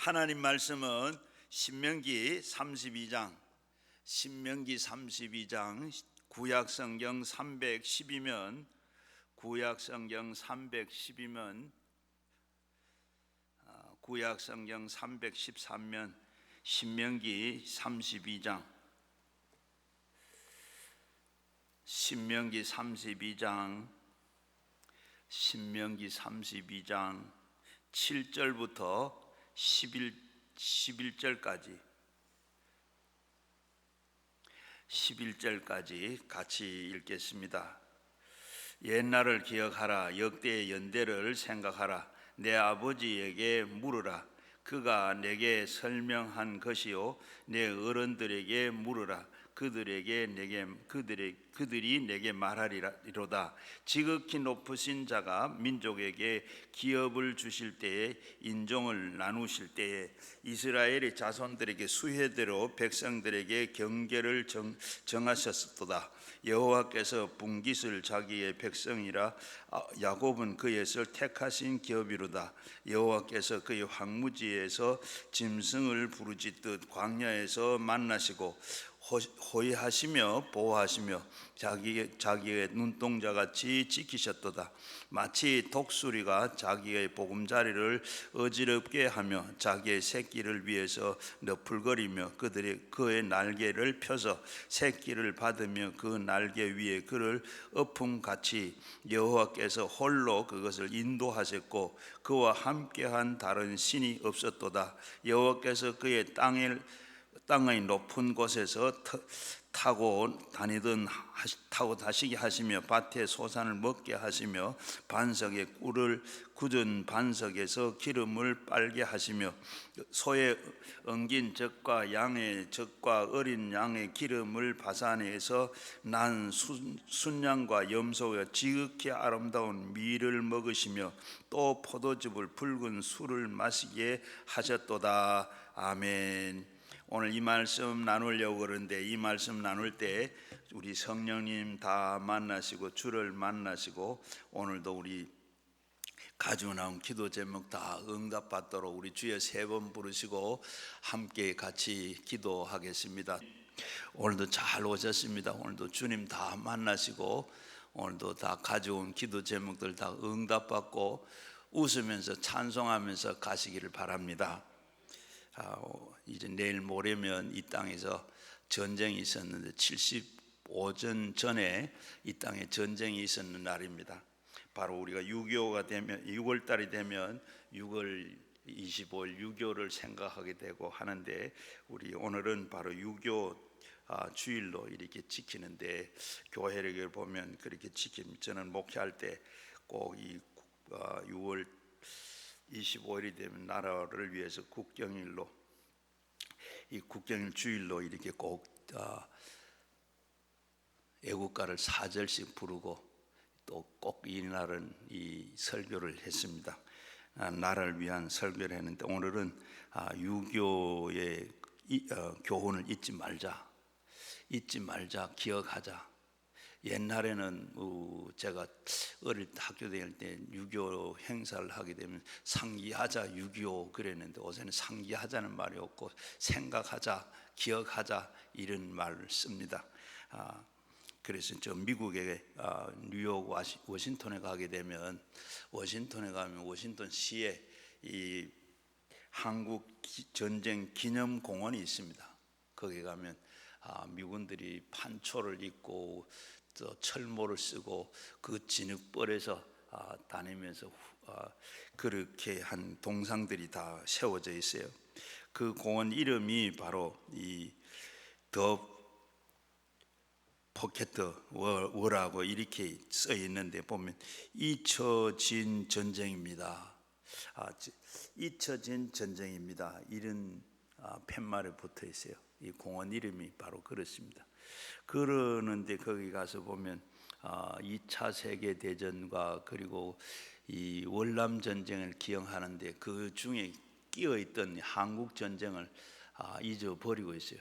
하나님 말씀은 신명기 32장 신명기 32장 구약성경 310이면 구약성경 313면 신명기 32장 신명기 32장 7절부터 11절까지 같이 읽겠습니다. 옛날을 기억하라. 역대의 연대를 생각하라. 내 아버지에게 물으라. 그가 내게 설명한 것이요 내 어른들에게 물으라. 그들이 내게 말하리로다. 지극히 높으신 자가 민족에게 기업을 주실 때에 인종을 나누실 때에 이스라엘의 자손들에게 수혜대로 백성들에게 경계를 정하셨도다. 여호와께서 분깃을 자기의 백성이라 야곱은 그의 택하신 기업이로다. 여호와께서 그의 황무지에서 짐승을 부르짖듯 광야에서 만나시고 호위하시며 보호하시며 자기의 눈동자같이 지키셨도다. 마치 독수리가 자기의 보금자리를 어지럽게 하며 자기의 새끼를 위해서 너풀거리며 그의 날개를 펴서 새끼를 받으며 그 날개 위에 그를 엎음같이 여호와께서 홀로 그것을 인도하셨고 그와 함께한 다른 신이 없었도다. 여호와께서 그의 땅의 높은 곳에서 타고 다시게 하시며 밭에 소산을 먹게 하시며 반석에 꿀을 굳은 반석에서 기름을 빨게 하시며 소의 엉긴 젖과 양의 젖과 어린 양의 기름을 바산에서 난 순양과 염소와 지극히 아름다운 밀을 먹으시며 또 포도즙을 붉은 술을 마시게 하셨도다. 아멘. 오늘 이 말씀 나누려고 그러는데 이 말씀 나눌 때 우리 성령님 다 만나시고 주를 만나시고 오늘도 우리 가지고 나온 기도 제목 다 응답받도록 우리 주여 3번 부르시고 함께 같이 기도하겠습니다. 오늘도 잘 오셨습니다. 오늘도 주님 다 만나시고 오늘도 다 가져온 기도 제목들 다 응답받고 웃으면서 찬송하면서 가시기를 바랍니다. 이제 내일 모레면 이 땅에서 전쟁이 있었는데 75년 전에 이 땅에 전쟁이 있었는 날입니다. 바로 우리가 6.25가 되면 6월달이 되면 6월 25일 6.25를 생각하게 되고 하는데 우리 오늘은 바로 6.25 주일로 이렇게 지키는데 교회를 보면 그렇게 지킵니다. 저는 목회할 때 꼭 이 6월 25일이 되면 나라를 위해서 국경일로 이 국경일 주일로 이렇게 꼭 애국가를 4절씩 부르고 또 꼭 이 날은 이 설교를 했습니다. 나라를 위한 설교를 했는데 오늘은 유교의 교훈을 잊지 말자, 기억하자. 옛날에는 제가 어릴 때 학교 다닐 때 6.25 행사를 하게 되면 상기하자 6.25 그랬는데 요새는 상기하자는 말이 없고 생각하자, 기억하자 이런 말을 씁니다. 그래서 저 미국의 뉴욕 워싱턴에 가게 되면 워싱턴시에 이 한국 전쟁 기념 공원이 있습니다. 거기 가면 미군들이 판초를 입고 또 철모를 쓰고 그 진흙벌에서 다니면서 그렇게 한 동상들이 다 세워져 있어요. 그 공원 이름이 바로 이 더 포켓 워라고 이렇게 써 있는데 보면 잊혀진 전쟁입니다. 잊혀진 전쟁입니다. 이런 팻말에 붙어 있어요. 이 공원 이름이 바로 그렇습니다. 그러는데 거기 가서 보면 2차 세계 대전과 그리고 이 월남 전쟁을 기억하는데 그 중에 끼어 있던 한국 전쟁을 잊어버리고 있어요.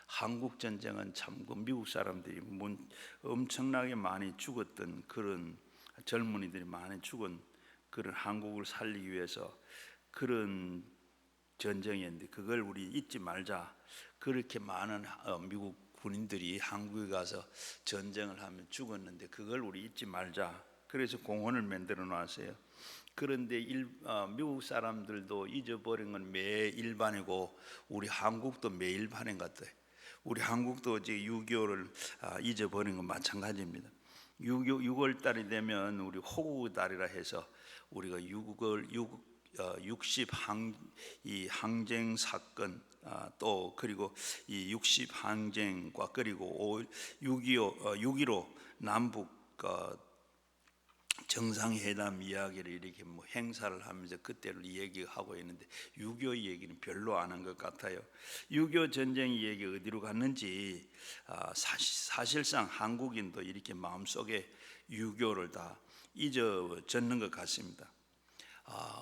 한국 전쟁은 참 미국 사람들이 엄청나게 많이 죽었던 그런 젊은이들이 많이 죽은 그런 한국을 살리기 위해서 그런 전쟁이었는데 그걸 우리 잊지 말자. 그렇게 많은 미국 군인들이 한국에 가서 전쟁을 하면 죽었는데 그걸 우리 잊지 말자. 그래서 공원을 만들어 놨어요. 그런데 미국 사람들도 잊어버린 건 매일반이고 우리 한국도 매일반인 것 같아요. 우리 한국도 이제 6.25를 잊어버린 건 마찬가지입니다. 6월 달이 되면 우리 호국 달이라 해서 우리가 60 항쟁 사건 또 그리고 이 60 항쟁과 그리고 6.15 남북 정상회담 이야기를 이렇게 뭐 행사를 하면서 그때를 얘기하고 있는데 6.25 얘기는 별로 안 한 것 같아요. 6.25 전쟁 얘기 어디로 갔는지 사실상 한국인도 이렇게 마음속에 6.25를 다 잊어졌는 것 같습니다.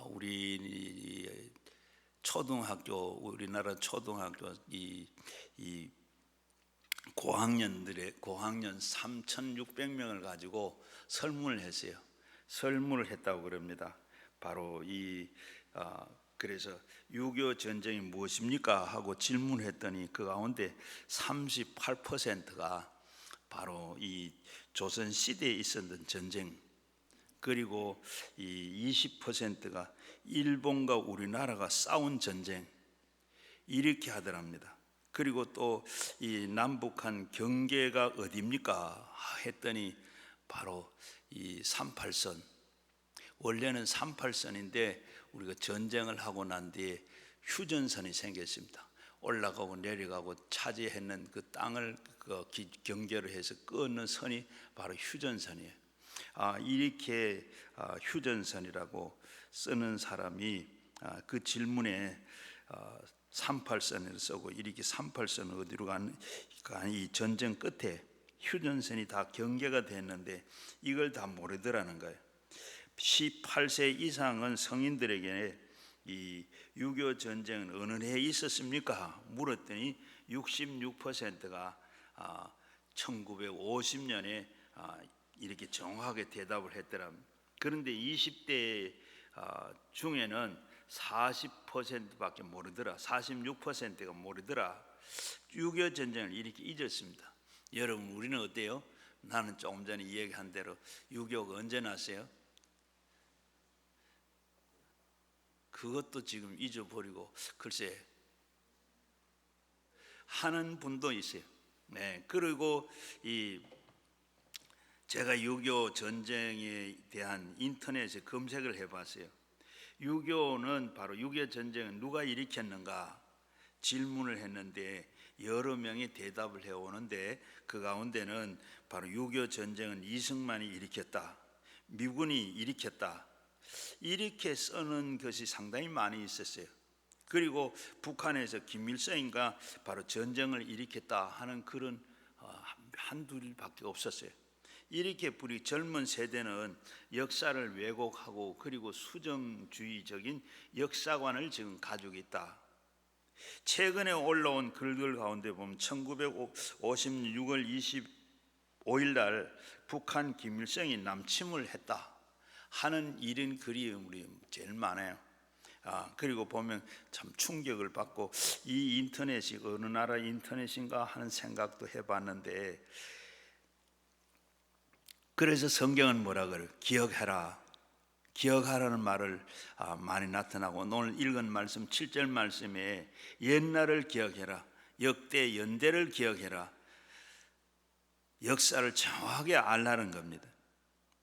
우리 초등학교, 우리나라 초등학교 이 고학년 3,600명을 가지고 설문을 했어요. 설문을 했다고 그럽니다. 바로 그래서 6.25 전쟁이 무엇입니까? 하고 질문했더니 그 가운데 38%가 바로 이 조선 시대에 있었던 전쟁, 그리고 이 20%가 일본과 우리나라가 싸운 전쟁 이렇게 하더랍니다. 그리고 또 이 남북한 경계가 어디입니까? 했더니 바로 이 38선. 원래는 38선인데 우리가 전쟁을 하고 난 뒤에 휴전선이 생겼습니다. 올라가고 내려가고 차지했는 그 땅을 경계로 해서 끊는 선이 바로 휴전선이에요. 이렇게 휴전선이라고 쓰는 사람이 그 질문에 38선을 쓰고 이렇게 38선은 어디로 가는 이 전쟁 끝에 휴전선이 다 경계가 됐는데 이걸 다 모르더라는 거예요. 18세 이상은 성인들에게 이 6.25 전쟁은 어느 해에 있었습니까? 물었더니 66%가 1950년에 이렇게 정확하게 대답을 했더랍니다. 그런데 20대 중에는 40%밖에 모르더라. 46%가 모르더라. 6.25 전쟁을 이렇게 잊었습니다. 여러분, 우리는 어때요? 나는 조금 전에 얘기한 대로 6.25가 언제 났어요? 그것도 지금 잊어버리고 글쎄 하는 분도 있어요. 네, 그리고 제가 6.25 전쟁에 대한 인터넷에 검색을 해봤어요. 6.25는 바로 6.25 전쟁은 누가 일으켰는가 질문을 했는데 여러 명이 대답을 해오는데 그 가운데는 바로 6.25 전쟁은 이승만이 일으켰다, 미군이 일으켰다, 이렇게 쓰는 것이 상당히 많이 있었어요. 그리고 북한에서 김일성인가 바로 전쟁을 일으켰다 하는 그런 한둘밖에 없었어요. 이렇게 우리 젊은 세대는 역사를 왜곡하고 그리고 수정주의적인 역사관을 지금 가지고 있다. 최근에 올라온 글들 가운데 보면 1956월 25일 날 북한 김일성이 남침을 했다 하는 이런 글이 우리 제일 많아요. 그리고 보면 참 충격을 받고 이 인터넷이 어느 나라 인터넷인가 하는 생각도 해봤는데, 그래서 성경은 뭐라 그래요? 기억해라. 기억하라는 말을 많이 나타나고, 오늘 읽은 말씀 7절 말씀에 옛날을 기억해라, 역대 연대를 기억해라, 역사를 정확하게 알라는 겁니다.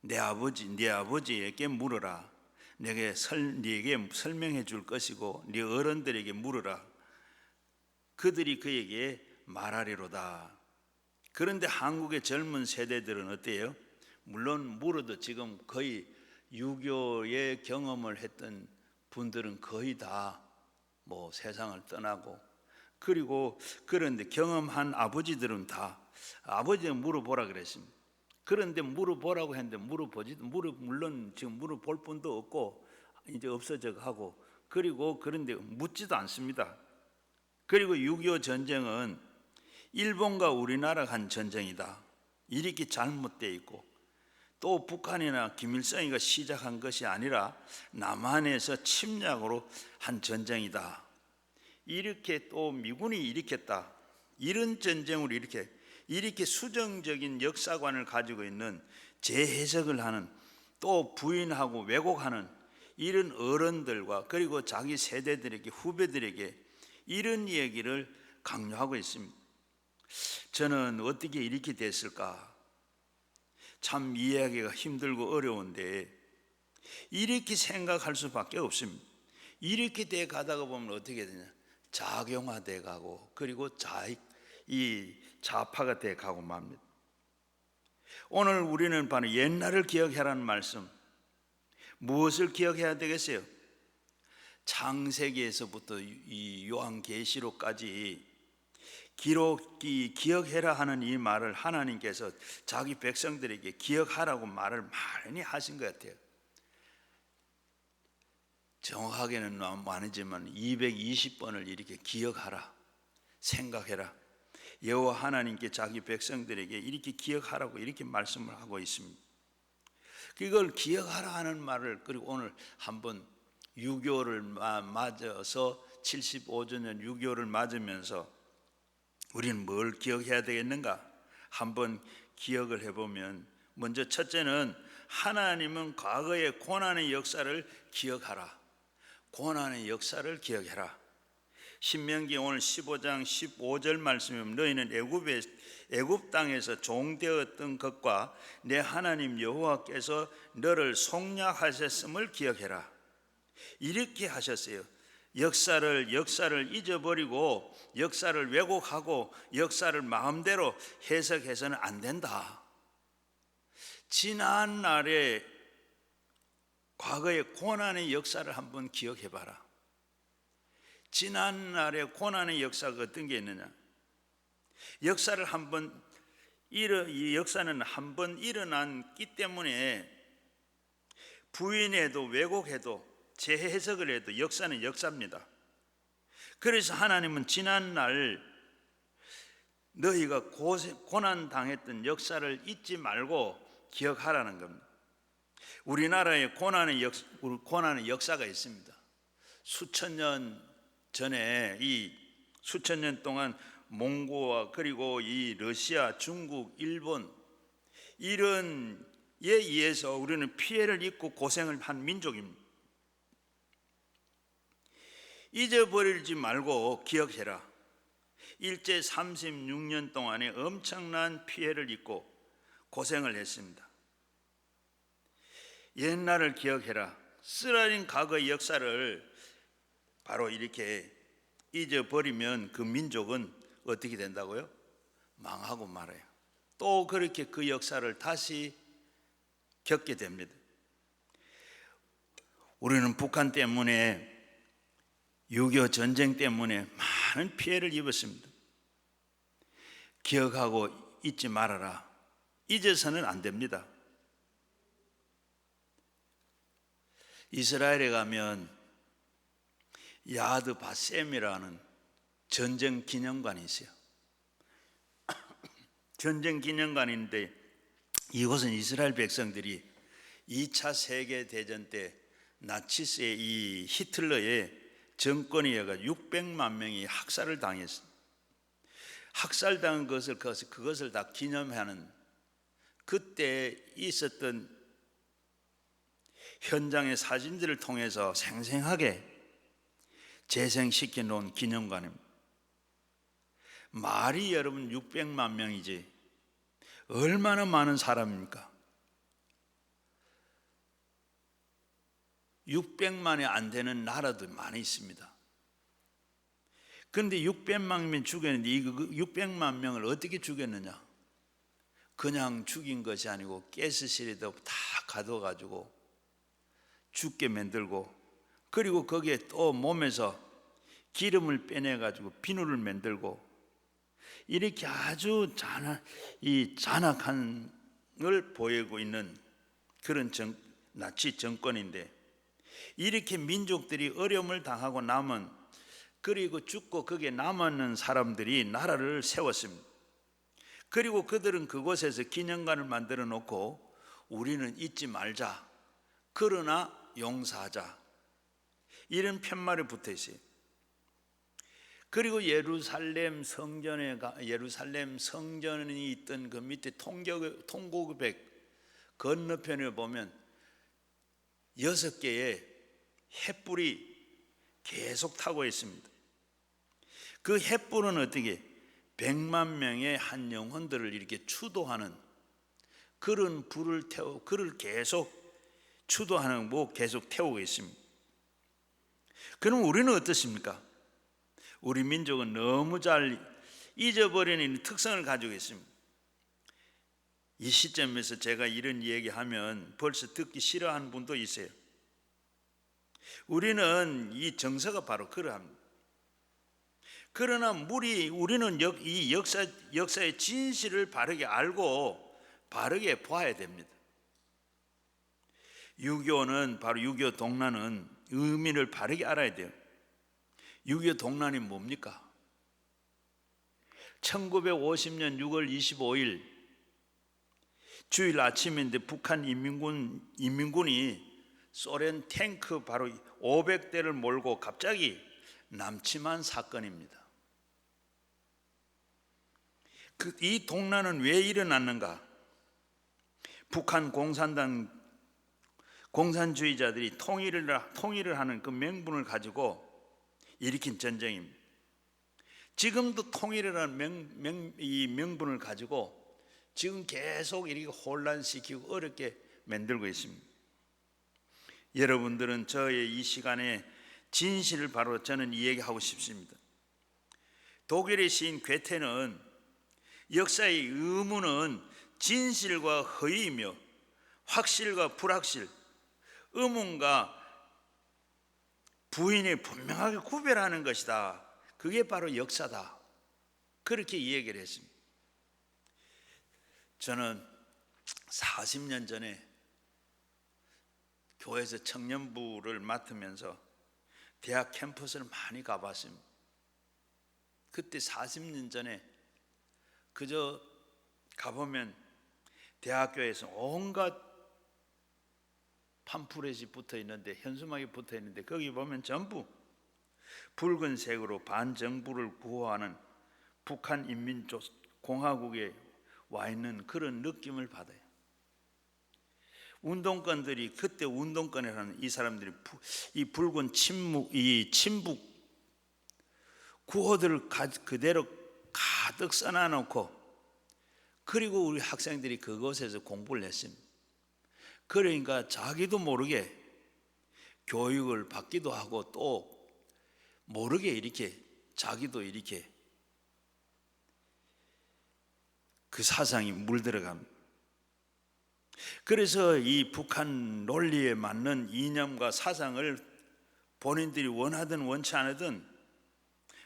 네 아버지에게 물어라. 네게 설명해 줄 것이고 네 어른들에게 물어라. 그들이 그에게 말하리로다. 그런데 한국의 젊은 세대들은 어때요? 물론 물어도 지금 거의 6.25의 경험을 했던 분들은 거의 다 뭐 세상을 떠나고, 그리고 그런데 경험한 아버지들은 다 아버지는 물어보라 그랬습니다. 그런데 물어보라고 했는데 물론 지금 물어볼 분도 없고 이제 없어져 가고, 그리고 그런데 묻지도 않습니다. 그리고 6.25 전쟁은 일본과 우리나라가 한 전쟁이다 이렇게 잘못되어 있고, 또 북한이나 김일성이가 시작한 것이 아니라 남한에서 침략으로 한 전쟁이다 이렇게 또 미군이 일으켰다, 이런 전쟁으로 이렇게 수정적인 역사관을 가지고 있는, 재해석을 하는, 또 부인하고 왜곡하는 이런 어른들과 그리고 자기 세대들에게, 후배들에게 이런 얘기를 강요하고 있습니다. 저는 어떻게 이렇게 됐을까 참 이해하기가 힘들고 어려운데, 이렇게 생각할 수밖에 없습니다. 이렇게 돼 가다가 보면 어떻게 되냐, 작용화돼 가고, 그리고 이 좌파가 돼 가고 맙니다. 오늘 우리는 바로 옛날을 기억해라는 말씀, 무엇을 기억해야 되겠어요? 창세기에서부터 이 요한계시록까지 기억해라 하는 이 말을 하나님께서 자기 백성들에게 기억하라고 말을 많이 하신 것 같아요. 정확하게는 아니지만 220번을 이렇게 기억하라, 생각해라, 여호와 하나님께 자기 백성들에게 이렇게 기억하라고 이렇게 말씀을 하고 있습니다. 그걸 기억하라 하는 말을, 그리고 오늘 한번 6.25를 맞아서 75주년 6.25를 맞으면서 우리는 뭘 기억해야 되겠는가 한번 기억을 해보면, 먼저 첫째는 하나님은 과거의 고난의 역사를 기억하라. 고난의 역사를 기억해라. 신명기 오늘 15장 15절 말씀이면, 너희는 애굽 땅에서 종되었던 것과 내 하나님 여호와께서 너를 속량하셨음을 기억해라. 이렇게 하셨어요. 역사를 잊어버리고, 역사를 왜곡하고, 역사를 마음대로 해석해서는 안 된다. 지난 날의 과거의 고난의 역사를 한번 기억해봐라. 지난 날의 고난의 역사가 어떤 게 있느냐, 역사를 이 역사는 한번 일어났기 때문에 부인해도 왜곡해도 재해석을 해도 역사는 역사입니다. 그래서 하나님은 지난 날 너희가 고난 당했던 역사를 잊지 말고 기억하라는 겁니다. 우리나라에 고난의 역사가 있습니다. 수천 년 전에, 이 수천 년 동안 몽고와 그리고 이 러시아, 중국, 일본 이런 에 의해서 우리는 피해를 입고 고생을 한 민족입니다. 잊어버리지 말고 기억해라. 일제 36년 동안에 엄청난 피해를 입고 고생을 했습니다. 옛날을 기억해라. 쓰라린 과거의 역사를 바로 이렇게 잊어버리면 그 민족은 어떻게 된다고요? 망하고 말아요. 또 그렇게 그 역사를 다시 겪게 됩니다. 우리는 북한 때문에, 6.25 전쟁 때문에 많은 피해를 입었습니다. 기억하고 잊지 말아라. 잊어서는 안 됩니다. 이스라엘에 가면 야드 바셈이라는 전쟁 기념관이 있어요. 전쟁 기념관인데, 이곳은 이스라엘 백성들이 2차 세계대전 때 나치스의 이 히틀러의 정권에 의해 600만 명이 학살을 당했습니다. 학살당한 그것을 다 기념하는, 그때 있었던 현장의 사진들을 통해서 생생하게 재생시켜 놓은 기념관입니다. 말이 여러분 600만 명이지 얼마나 많은 사람입니까? 600만이 안 되는 나라도 많이 있습니다. 그런데 600만 명 죽였는데, 이 600만 명을 어떻게 죽였느냐? 그냥 죽인 것이 아니고 가스실에다 다 가둬가지고 죽게 만들고, 그리고 거기에 또 몸에서 기름을 빼내가지고 비누를 만들고, 이렇게 아주 잔악한 걸 보이고 있는 그런 나치 정권인데, 이렇게 민족들이 어려움을 당하고 남은, 그리고 죽고 거기에 남았는 사람들이 나라를 세웠습니다. 그리고 그들은 그곳에서 기념관을 만들어 놓고, 우리는 잊지 말자, 그러나 용서하자, 이런 팻말이 붙어 있어요. 그리고 예루살렘 성전이 있던 그 밑에 통곡백 건너편에 보면 6개의 횃불이 계속 타고 있습니다. 그 횃불은 어떻게 100만 명의 한 영혼들을 이렇게 추도하는 그런 그를 계속 추도하는 계속 태우고 있습니다. 그럼 우리는 어떻습니까? 우리 민족은 너무 잘 잊어버리는 특성을 가지고 있습니다. 이 시점에서 제가 이런 얘기하면 벌써 듣기 싫어하는 분도 있어요. 우리는 이 정서가 바로 그러합니다. 그러나 우리는 이 역사의 진실을 바르게 알고 바르게 보아야 됩니다. 6.25는 바로 6.25 동란은 의미를 바르게 알아야 돼요. 6.25 동란이 뭡니까? 1950년 6월 25일 주일 아침인데 북한 인민군이 소련 탱크 바로 500대를 몰고 갑자기 남침한 사건입니다. 이 동란은 왜 일어났는가? 북한 공산주의자들이 통일을 하는 그 명분을 가지고 일으킨 전쟁입니다. 지금도 통일이라는 이 명분을 가지고 지금 계속 이렇게 혼란시키고 어렵게 만들고 있습니다. 여러분들은 저의 이 시간에 진실을 바로 저는 이야기하고 싶습니다. 독일의 시인 괴테는 역사의 의문은 진실과 허위이며 확실과 불확실, 의문과 부인이 분명하게 구별하는 것이다. 그게 바로 역사다. 그렇게 이야기를 했습니다. 저는 40년 전에 교회에서 청년부를 맡으면서 대학 캠퍼스를 많이 가봤습니다. 그때 40년 전에 그저 가보면 대학교에서 온갖 팜프렛이 붙어 있는데, 현수막이 붙어 있는데 거기 보면 전부 붉은색으로 반정부를 구호하는 북한 인민공화국에 와 있는 그런 느낌을 받아요. 운동권들이 그때 운동권이라는 이 사람들이 이 붉은 친북 구호들을 그대로 가득 써놔놓고, 그리고 우리 학생들이 그곳에서 공부를 했습니다. 그러니까 자기도 모르게 교육을 받기도 하고 또 모르게 이렇게 자기도 이렇게 그 사상이 물들어갑니다. 그래서 이 북한 논리에 맞는 이념과 사상을 본인들이 원하든 원치 않으든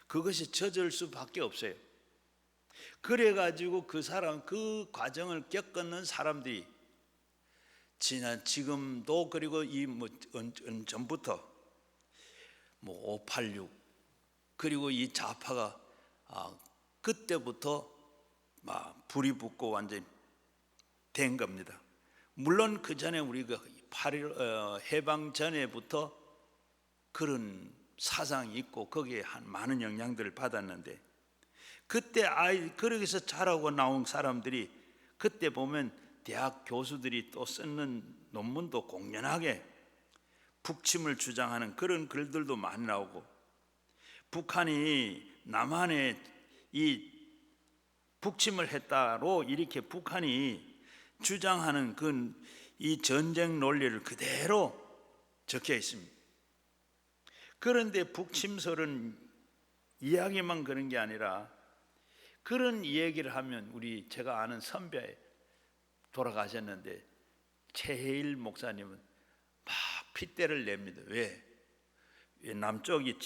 그것이 젖을 수밖에 없어요. 그래가지고 그 과정을 겪는 사람들이 지금도, 그리고 전부터 586 그리고 이 좌파가 그때부터 불이 붙고 완전히 된 겁니다. 물론 그 전에 우리가 8.1 해방 전에부터 그런 사상이 있고 거기에 많은 영향들을 받았는데, 그때 거기서 자라고 나온 사람들이 그때 보면 대학 교수들이 또 쓰는 논문도 공연하게 북침을 주장하는 그런 글들도 많이 나오고, 북한이 남한에 이 북침을 했다로 이렇게 북한이 주장하는 이 전쟁 논리를 그대로 적혀 있습니다. 그런데 북침설은 이야기만 그런 게 아니라, 그런 이야기를 하면 제가 아는 선배 돌아가셨는데 최혜일 목사님은 막 핏대를 냅니다. 왜 남쪽이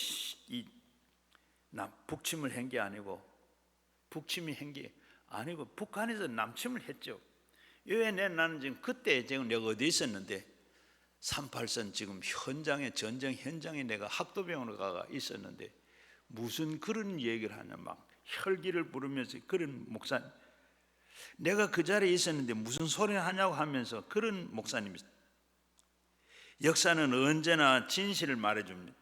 북침을 한 게 아니고, 북침이 한 게 아니고 북한에서 남침을 했죠. 왜 나는 지금 내가 어디 있었는데 38선 지금 전쟁 현장에 내가 학도병으로 가 있었는데 무슨 그런 얘기를 하냐, 막 혈기를 부르면서 그런 목사님, 내가 그 자리에 있었는데 무슨 소리를 하냐고 하면서 그런 목사님이죠. 역사는 언제나 진실을 말해줍니다.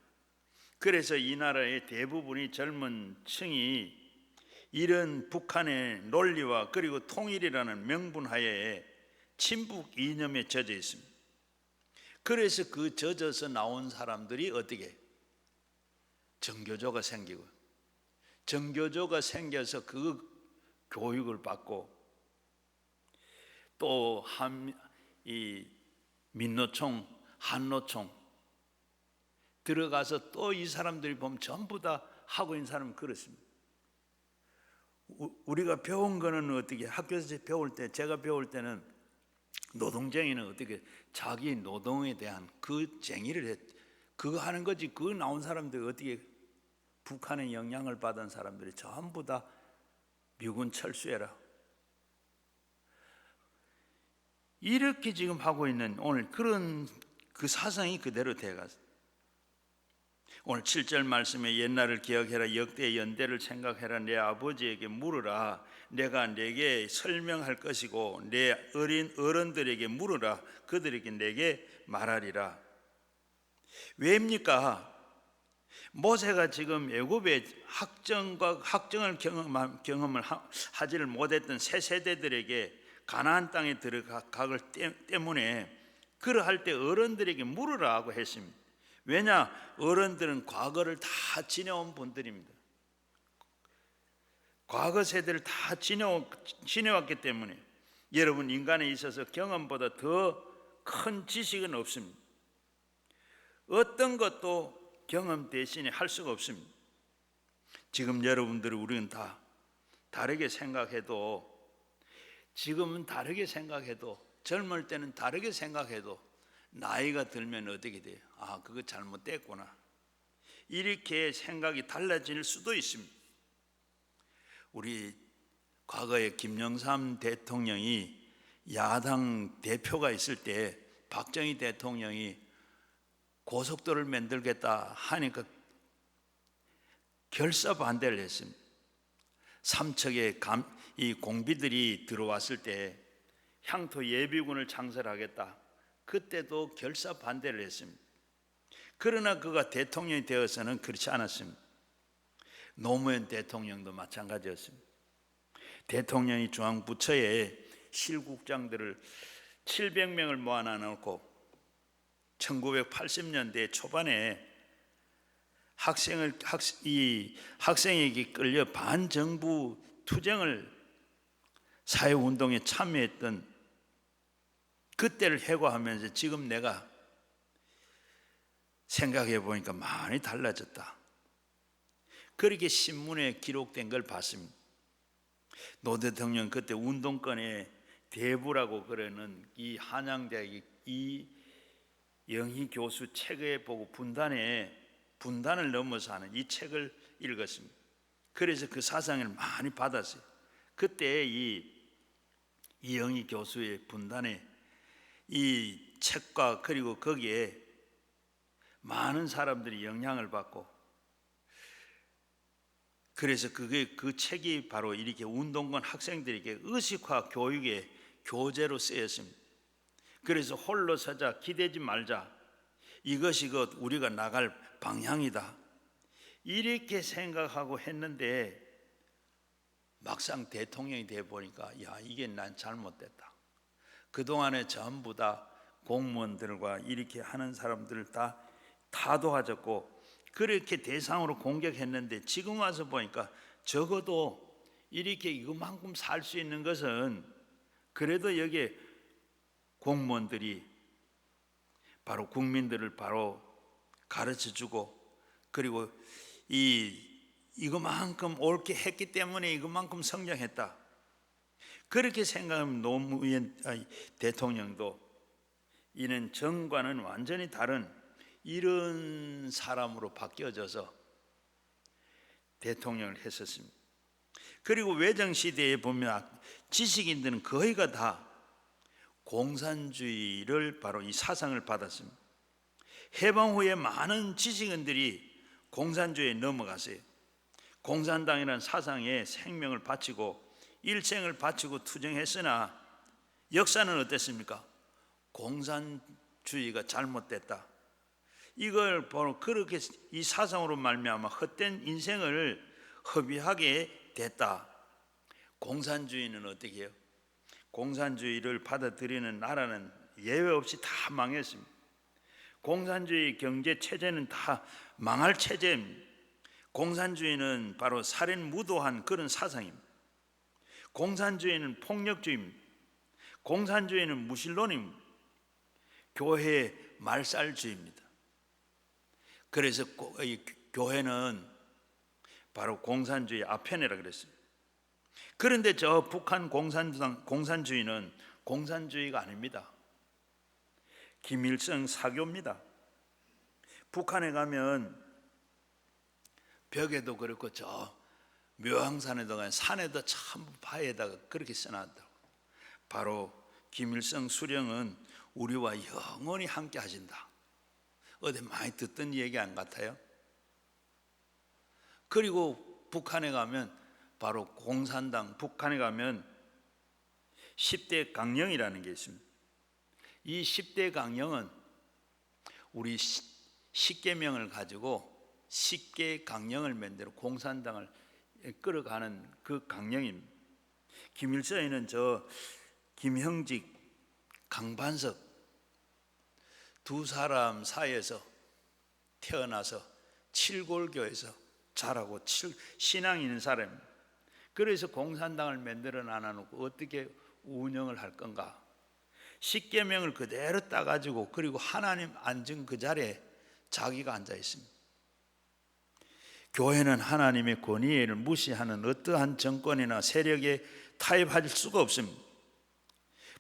그래서 이 나라의 대부분이 젊은 층이 이런 북한의 논리와 그리고 통일이라는 명분하에 친북 이념에 젖어 있습니다. 그래서 그 젖어서 나온 사람들이 어떻게 정교조가 생기고, 정교조가 생겨서 그 교육을 받고, 또 이 민노총, 한노총 들어가서 또 이 사람들이 보면 전부 다 하고 있는 사람은 그렇습니다. 우리가 배운 거는 어떻게, 학교에서 배울 때, 제가 배울 때는 노동쟁이는 어떻게 자기 노동에 대한 그 쟁의를 했, 그거 하는 거지. 그거 나온 사람들이 어떻게 북한의 영향을 받은 사람들이 전부 다 미군 철수해라, 이렇게 지금 하고 있는 오늘 그런 그 사상이 그대로 돼갔어요. 오늘 7절 말씀에 옛날을 기억해라, 역대 연대를 생각해라, 내 아버지에게 물으라, 내가 내게 설명할 것이고 내 어린 어른들에게 물으라, 그들에게 내게 말하리라. 왜입니까? 모세가 지금 애굽의 학정을 경험을 하지를 못했던 새 세대들에게 가나안 땅에 들어가기 때문에 그러할 때 어른들에게 물으라고 했습니다. 왜냐? 어른들은 과거를 다 지내온 분들입니다. 과거 세대를 다 지내왔기 때문에 여러분, 인간에 있어서 경험보다 더 큰 지식은 없습니다. 어떤 것도 경험 대신에 할 수가 없습니다. 지금 여러분들이, 우리는 다 다르게 생각해도, 지금은 다르게 생각해도, 젊을 때는 다르게 생각해도 나이가 들면 어떻게 돼요? 아, 그거 잘못됐구나, 이렇게 생각이 달라질 수도 있습니다. 우리 과거에 김영삼 대통령이 야당 대표가 있을 때 박정희 대통령이 고속도로를 만들겠다 하니까 결사 반대를 했습니다. 삼척에 이 공비들이 들어왔을 때 향토 예비군을 창설하겠다, 그때도 결사 반대를 했습니다. 그러나 그가 대통령이 되어서는 그렇지 않았습니다. 노무현 대통령도 마찬가지였습니다. 대통령이 중앙부처에 실국장들을 700명을 모아놔 놓고 1980년대 초반에 학생에게 끌려 반정부 투쟁을, 사회운동에 참여했던 그때를 회고하면서 지금 내가 생각해 보니까 많이 달라졌다, 그렇게 신문에 기록된 걸 봤습니다. 노 대통령 그때 운동권의 대부라고 그러는 이 한양대학 이영희 교수 책에 보고 분단을 넘어서 하는 이 책을 읽었습니다. 그래서 그 사상을 많이 받았어요. 그때 이영희 교수의 분단의 이 책과 그리고 거기에 많은 사람들이 영향을 받고, 그래서 그 책이 바로 이렇게 운동권 학생들에게 의식화 교육의 교재로 쓰였습니다. 그래서 홀로 서자, 기대지 말자, 이것이 우리가 나갈 방향이다, 이렇게 생각하고 했는데 막상 대통령이 되어 보니까 야, 이게 난 잘못됐다. 그동안에 전부 다 공무원들과 이렇게 하는 사람들을 다 타도하셨고 그렇게 대상으로 공격했는데, 지금 와서 보니까 적어도 이렇게 이것만큼 살 수 있는 것은 그래도 여기에 공무원들이 바로 국민들을 바로 가르쳐주고, 그리고 이것만큼 옳게 했기 때문에 이것만큼 성장했다, 그렇게 생각하면 노무현 대통령도 이는 정과는 완전히 다른 이런 사람으로 바뀌어져서 대통령을 했었습니다. 그리고 외정시대에 보면 지식인들은 거의가 다 공산주의를, 바로 이 사상을 받았습니다. 해방 후에 많은 지식인들이 공산주의에 넘어갔어요. 공산당이라는 사상에 생명을 바치고 일생을 바치고 투쟁했으나 역사는 어땠습니까? 공산주의가 잘못됐다, 이걸 바로 그렇게 이 사상으로 말미암아 헛된 인생을 허비하게 됐다. 공산주의는 어떻게 해요? 공산주의를 받아들이는 나라는 예외 없이 다 망했습니다. 공산주의 경제 체제는 다 망할 체제입니다. 공산주의는 바로 살인 무도한 그런 사상입니다. 공산주의는 폭력주의입니다. 공산주의는 무신론입니다. 교회 말살주의입니다. 그래서 이 교회는 바로 공산주의 아편이라 그랬습니다. 그런데 저 북한 공산주의는 공산주의가 아닙니다. 김일성 사교입니다. 북한에 가면 벽에도 그렇고 저 묘향산에도 가면 산에도 전부 바위에다가 그렇게 써놨다고. 바로 김일성 수령은 우리와 영원히 함께 하신다. 어디 많이 듣던 얘기 안 같아요? 그리고 북한에 가면 바로 공산당, 북한에 가면 10대 강령이라는 게 있습니다. 이 10대 강령은 우리 10계명을 가지고 10개 강령을 만들어 공산당을 끌어가는 그 강령입니다. 김일성에는 저 김형직, 강반석 두 사람 사이에서 태어나서 칠골교에서 자라고 신앙이 있는 사람입니다. 그래서 공산당을 만들어 놔놓고 어떻게 운영을 할 건가? 10계명을 그대로 따가지고 그리고 하나님 앉은 그 자리에 자기가 앉아 있습니다. 교회는 하나님의 권위를 무시하는 어떠한 정권이나 세력에 타협할 수가 없습니다.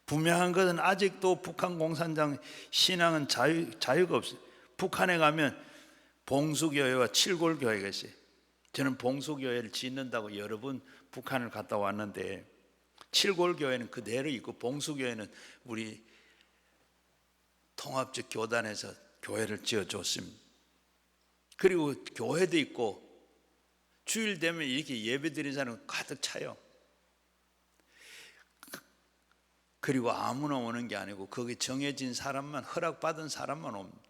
분명한 것은 아직도 북한 공산당 신앙은 자유가 없어요. 북한에 가면 봉수교회와 칠골교회가 있어요. 저는 봉수교회를 짓는다고 여러 번 북한을 갔다 왔는데 칠골교회는 그대로 있고 봉수교회는 우리 통합적 교단에서 교회를 지어줬습니다. 그리고 교회도 있고 주일 되면 이렇게 예배 드리는 사람은 가득 차요. 그리고 아무나 오는 게 아니고 거기 정해진 사람만, 허락받은 사람만 옵니다.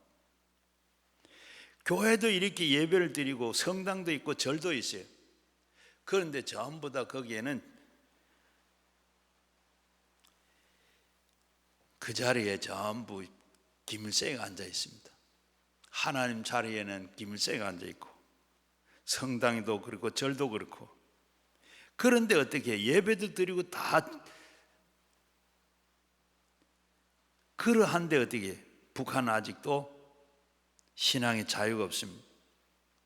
교회도 이렇게 예배를 드리고 성당도 있고 절도 있어요. 그런데 전부 다 거기에는 그 자리에 전부 김일성이 앉아 있습니다. 하나님 자리에는 김일성이 앉아 있고 성당도 그렇고 절도 그렇고. 그런데 어떻게 예배도 드리고 다 그러한데 어떻게 북한은 아직도 신앙의 자유가 없습니다.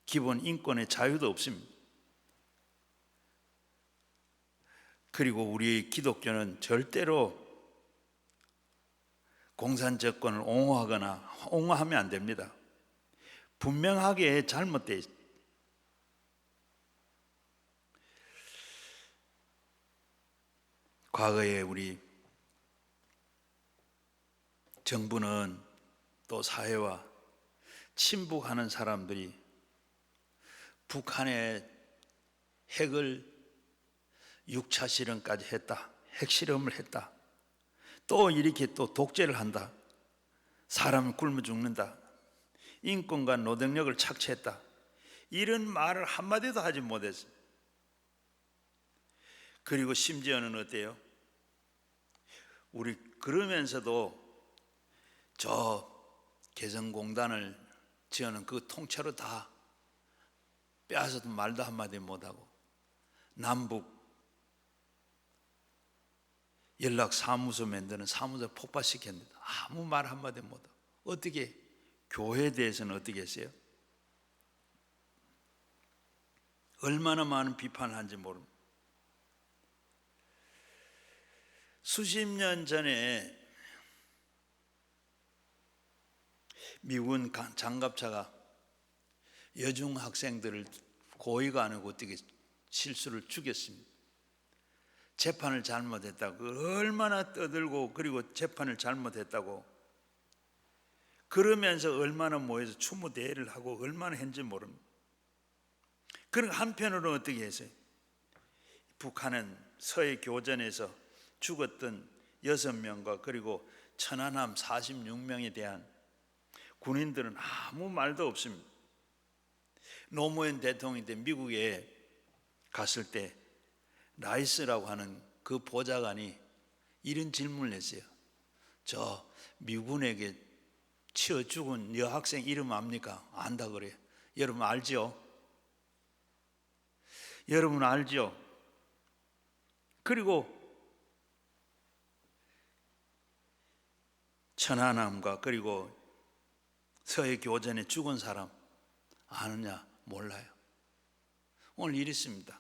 기본 인권의 자유도 없습니다. 그리고 우리 기독교는 절대로 공산 정권을 옹호하면 안 됩니다. 분명하게 잘못되어 있습니다. 과거에 우리 정부는 또 사회와 친북하는 사람들이 북한에 핵을 6차 실험까지 했다. 핵실험을 했다. 또 이렇게 또 독재를 한다. 사람을 굶어 죽는다. 인권과 노동력을 착취했다. 이런 말을 한마디도 하지 못했어요. 그리고 심지어는 어때요? 우리 그러면서도 저 개성공단을 지어는 그 통째로 다 빼앗아도 말도 한마디 못하고 남북 연락사무소 만드는 사무소 폭파시켰는데 아무 말 한마디 못하고. 어떻게 교회에 대해서는 어떻게 했어요? 얼마나 많은 비판을 한지 모릅니다. 수십 년 전에 미군 장갑차가 여중 학생들을 고의가 아니고 어떻게 실수를 죽였습니다. 재판을 잘못했다고 얼마나 떠들고 그리고 재판을 잘못했다고 그러면서 얼마나 모여서 추모대회를 하고 얼마나 했는지 모릅니다. 그리고 한편으로는 어떻게 했어요? 북한은 서해 교전에서 죽었던 6명과 그리고 천안함 46명에 대한 군인들은 아무 말도 없습니다. 노무현 대통령이 때 미국에 갔을 때 라이스라고 하는 그 보좌관이 이런 질문을 했어요. 저 미군에게 치어 죽은 여학생 이름 압니까? 안다 그래요. 여러분 알죠? 여러분 알죠? 그리고 천안함과 그리고 서해 교전에 죽은 사람 아느냐? 몰라요. 오늘 이랬습니다.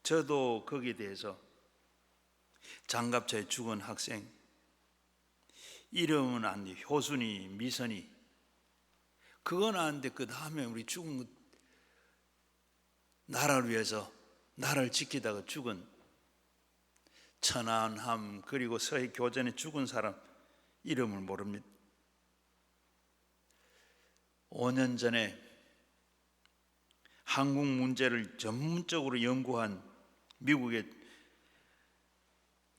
저도 거기에 대해서 장갑차에 죽은 학생 이름은 안 돼. 효순이, 미선이 그건 아는데 그 다음에 우리 죽은 나라를 위해서 나라를 지키다가 죽은 천안함 그리고 서해 교전에 죽은 사람 이름을 모릅니다. 5년 전에 한국 문제를 전문적으로 연구한 미국의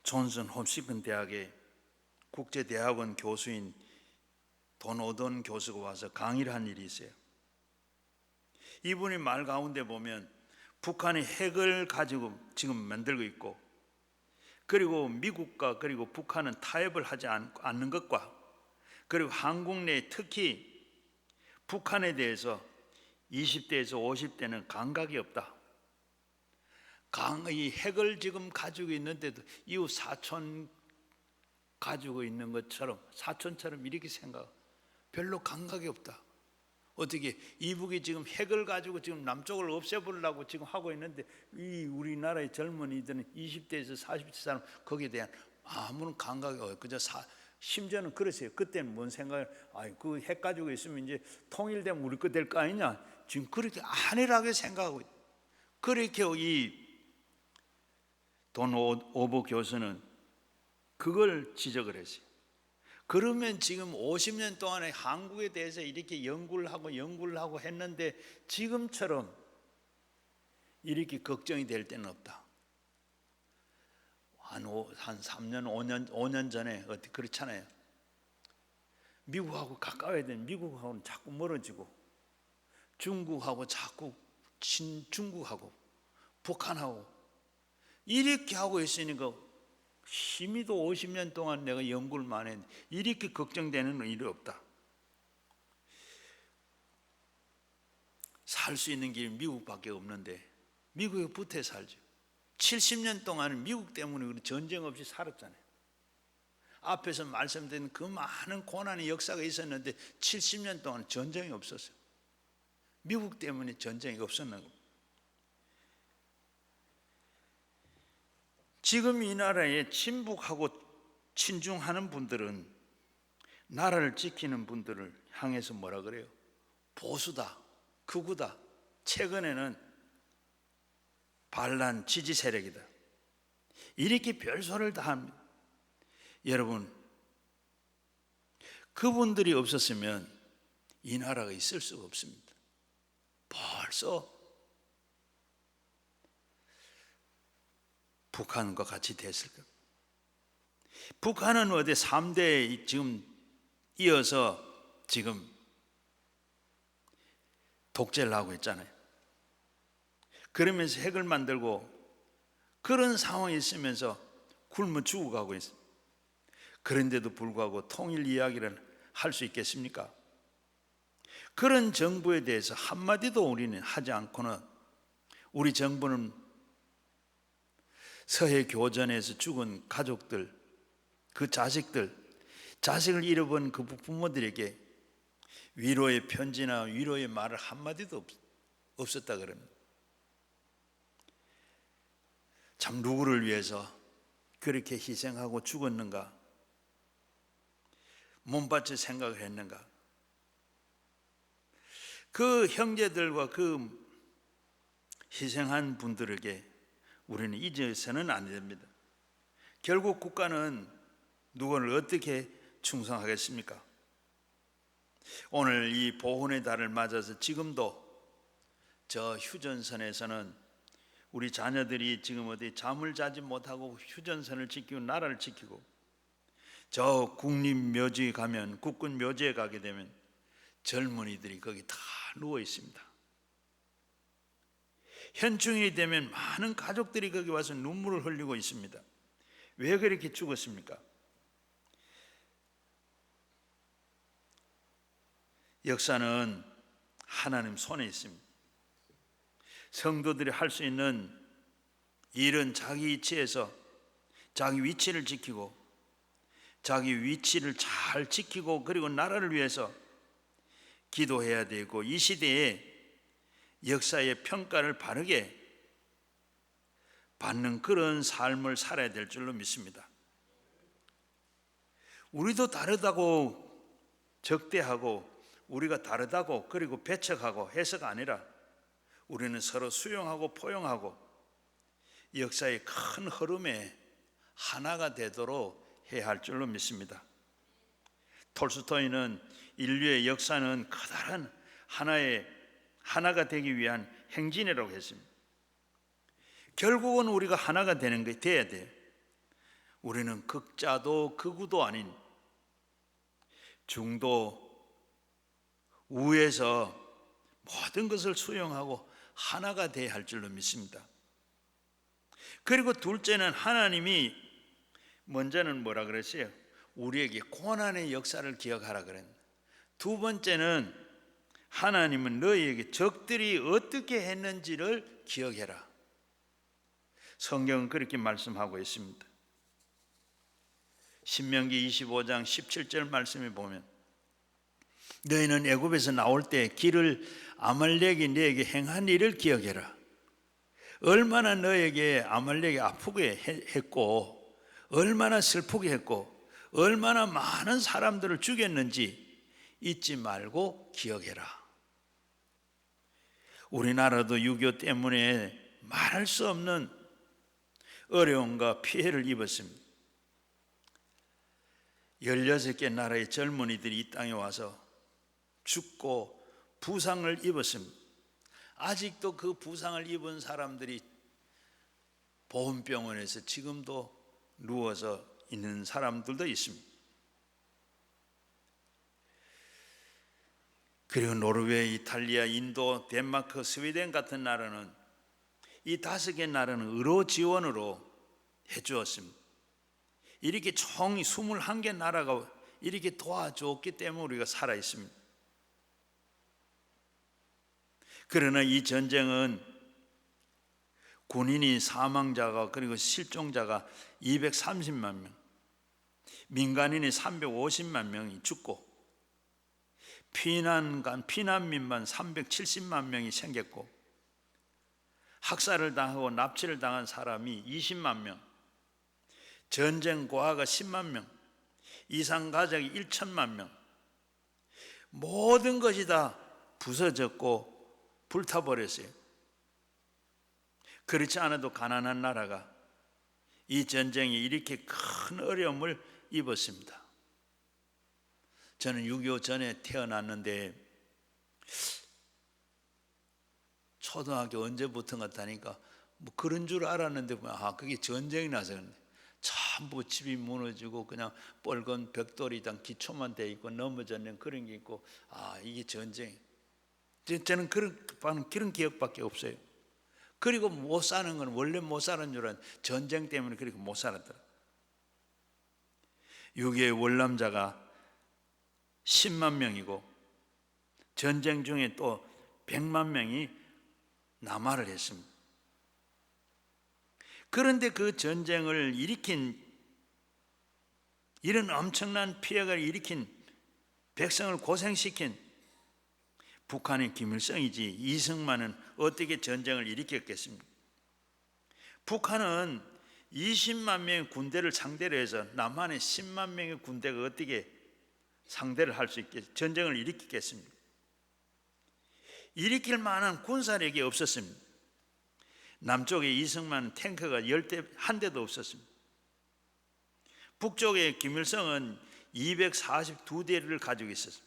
존슨 홉시킨 대학의 국제대학원 교수인 돈 오던 교수가 와서 강의를 한 일이 있어요. 이분이 말 가운데 보면 북한이 핵을 가지고 지금 만들고 있고 그리고 미국과 그리고 북한은 타협을 하지 않는 것과 그리고 한국 내 특히 북한에 대해서 20대에서 50대는 감각이 없다. 이 핵을 지금 가지고 있는데도 이웃 사촌 가지고 있는 것처럼 사촌처럼 이렇게 생각 별로 감각이 없다. 어떻게 이북이 지금 핵을 가지고 지금 남쪽을 없애보려고 지금 하고 있는데 이 우리나라의 젊은이들은 20대에서 40대 사람 거기에 대한 아무런 감각이 없어요. 그저 심지어는 그러세요. 그때는 뭔 생각을 그 핵 가지고 있으면 이제 통일되면 우리 거 될 거 아니냐. 지금 그렇게 안일하게 생각하고 있다. 그렇게 이 돈 오버 교수는 그걸 지적을 했어요. 그러면 지금 50년 동안에 한국에 대해서 이렇게 연구를 하고 했는데 지금처럼 이렇게 걱정이 될 때는 없다. 한 3년, 5년 전에 어떻게 그렇잖아요. 미국하고 가까워야 되는 미국하고는 자꾸 멀어지고 중국하고 자꾸 친중국하고 북한하고 이렇게 하고 있으니까 심히도 50년 동안 내가 연구를 많이 했는데 이렇게 걱정되는 일이 없다. 살 수 있는 길이 미국밖에 없는데 미국에 붙어 살죠. 70년 동안은 미국 때문에 전쟁 없이 살았잖아요. 앞에서 말씀드린 그 많은 고난의 역사가 있었는데 70년 동안 전쟁이 없었어요. 미국 때문에 전쟁이 없었는 겁니다. 지금 이 나라에 친북하고 친중하는 분들은 나라를 지키는 분들을 향해서 뭐라 그래요? 보수다, 극우다. 최근에는 반란 지지 세력이다. 이렇게 별소리를 다 합니다. 여러분, 그분들이 없었으면 이 나라가 있을 수가 없습니다. 벌써 북한과 같이 됐을 겁니다. 북한은 어디 3대 지금 이어서 지금 독재를 하고 있잖아요. 그러면서 핵을 만들고 그런 상황이 있으면서 굶어 죽어가고 있습니다. 그런데도 불구하고 통일 이야기를 할 수 있겠습니까? 그런 정부에 대해서 한마디도 우리는 하지 않고는 우리 정부는 서해 교전에서 죽은 가족들, 그 자식을 잃어본 그 부모들에게 위로의 편지나 위로의 말을 한마디도 없었다 그럽니다. 참 누구를 위해서 그렇게 희생하고 죽었는가? 몸바쳐 생각을 했는가? 그 형제들과 그 희생한 분들에게 우리는 잊어서는 안 됩니다. 결국 국가는 누구를 어떻게 충성하겠습니까? 오늘 이 보훈의 달을 맞아서 지금도 저 휴전선에서는 우리 자녀들이 지금 어디 잠을 자지 못하고 휴전선을 지키고 나라를 지키고 저 국립묘지에 가면 국군 묘지에 가게 되면 젊은이들이 거기 다 누워 있습니다. 현충일이 되면 많은 가족들이 거기 와서 눈물을 흘리고 있습니다. 왜 그렇게 죽었습니까? 역사는 하나님 손에 있습니다. 성도들이 할 수 있는 일은 자기 위치에서 자기 위치를 지키고 자기 위치를 잘 지키고 그리고 나라를 위해서 기도해야 되고 이 시대에 역사의 평가를 바르게 받는 그런 삶을 살아야 될 줄로 믿습니다. 우리도 다르다고 적대하고 우리가 다르다고 그리고 배척하고 해서가 아니라 우리는 서로 수용하고 포용하고 역사의 큰 흐름에 하나가 되도록 해야 할 줄로 믿습니다. 톨스토이는 인류의 역사는 커다란 하나가 되기 위한 행진이라고 했습니다. 결국은 우리가 하나가 되는 게 돼야 돼요. 우리는 극자도 극우도 아닌 중도 우에서 모든 것을 수용하고 하나가 돼야 할 줄로 믿습니다. 그리고 둘째는 하나님이 먼저는 뭐라 그랬어요? 우리에게 고난의 역사를 기억하라 그랬는데 두 번째는 하나님은 너희에게 적들이 어떻게 했는지를 기억해라. 성경은 그렇게 말씀하고 있습니다. 신명기 25장 17절 말씀에 보면 너희는 애굽에서 나올 때 길을 아말렉이 너에게 행한 일을 기억해라. 얼마나 너에게 아말렉이 아프게 했고 얼마나 슬프게 했고 얼마나 많은 사람들을 죽였는지 잊지 말고 기억해라. 우리나라도 6.25 때문에 말할 수 없는 어려움과 피해를 입었습니다. 16개 나라의 젊은이들이 이 땅에 와서 죽고 부상을 입었습니다. 아직도 그 부상을 입은 사람들이 보훈병원에서 지금도 누워서 있는 사람들도 있습니다. 그리고 노르웨이, 이탈리아, 인도, 덴마크, 스웨덴 같은 나라는 이 5개 나라는 의료 지원으로 해주었습니다. 이렇게 총 21개 나라가 이렇게 도와줬기 때문에 우리가 살아있습니다. 그러나 이 전쟁은 군인이 사망자가 그리고 실종자가 230만 명, 민간인이 350만 명이 죽고 피난민만 370만 명이 생겼고 학살을 당하고 납치를 당한 사람이 20만 명, 전쟁 고아가 10만 명, 이상 가족이 1천만 명, 모든 것이 다 부서졌고 불타버렸어요. 그렇지 않아도 가난한 나라가 이 전쟁에 이렇게 큰 어려움을 입었습니다. 저는 6.25 전에 태어났는데 초등학교 언제부터 같다니까 뭐 그런 줄 알았는데 그게 전쟁이 나서 그런데 전부 집이 무너지고 그냥 뻘건 벽돌이당 기초만 돼 있고 넘어졌는 그런 게 있고 이게 전쟁. 저는 그런 기억밖에 없어요. 그리고 못 사는 건 원래 못 사는 줄 알았는데 전쟁 때문에 그렇게 못 살았더라. 6.25 월남자가 10만 명이고 전쟁 중에 또 100만 명이 남하를 했습니다. 그런데 그 전쟁을 일으킨 이런 엄청난 피해를 일으킨 백성을 고생시킨 북한의 김일성이지 이승만은 어떻게 전쟁을 일으켰겠습니까? 북한은 20만 명의 군대를 상대로 해서 남한의 10만 명의 군대가 어떻게 상대를 할 수 있게 전쟁을 일으키겠습니까? 일으킬 만한 군사력이 없었습니다. 남쪽에 이승만 탱크가 10대 한 대도 없었습니다. 북쪽에 김일성은 242대를 가지고 있었습니다.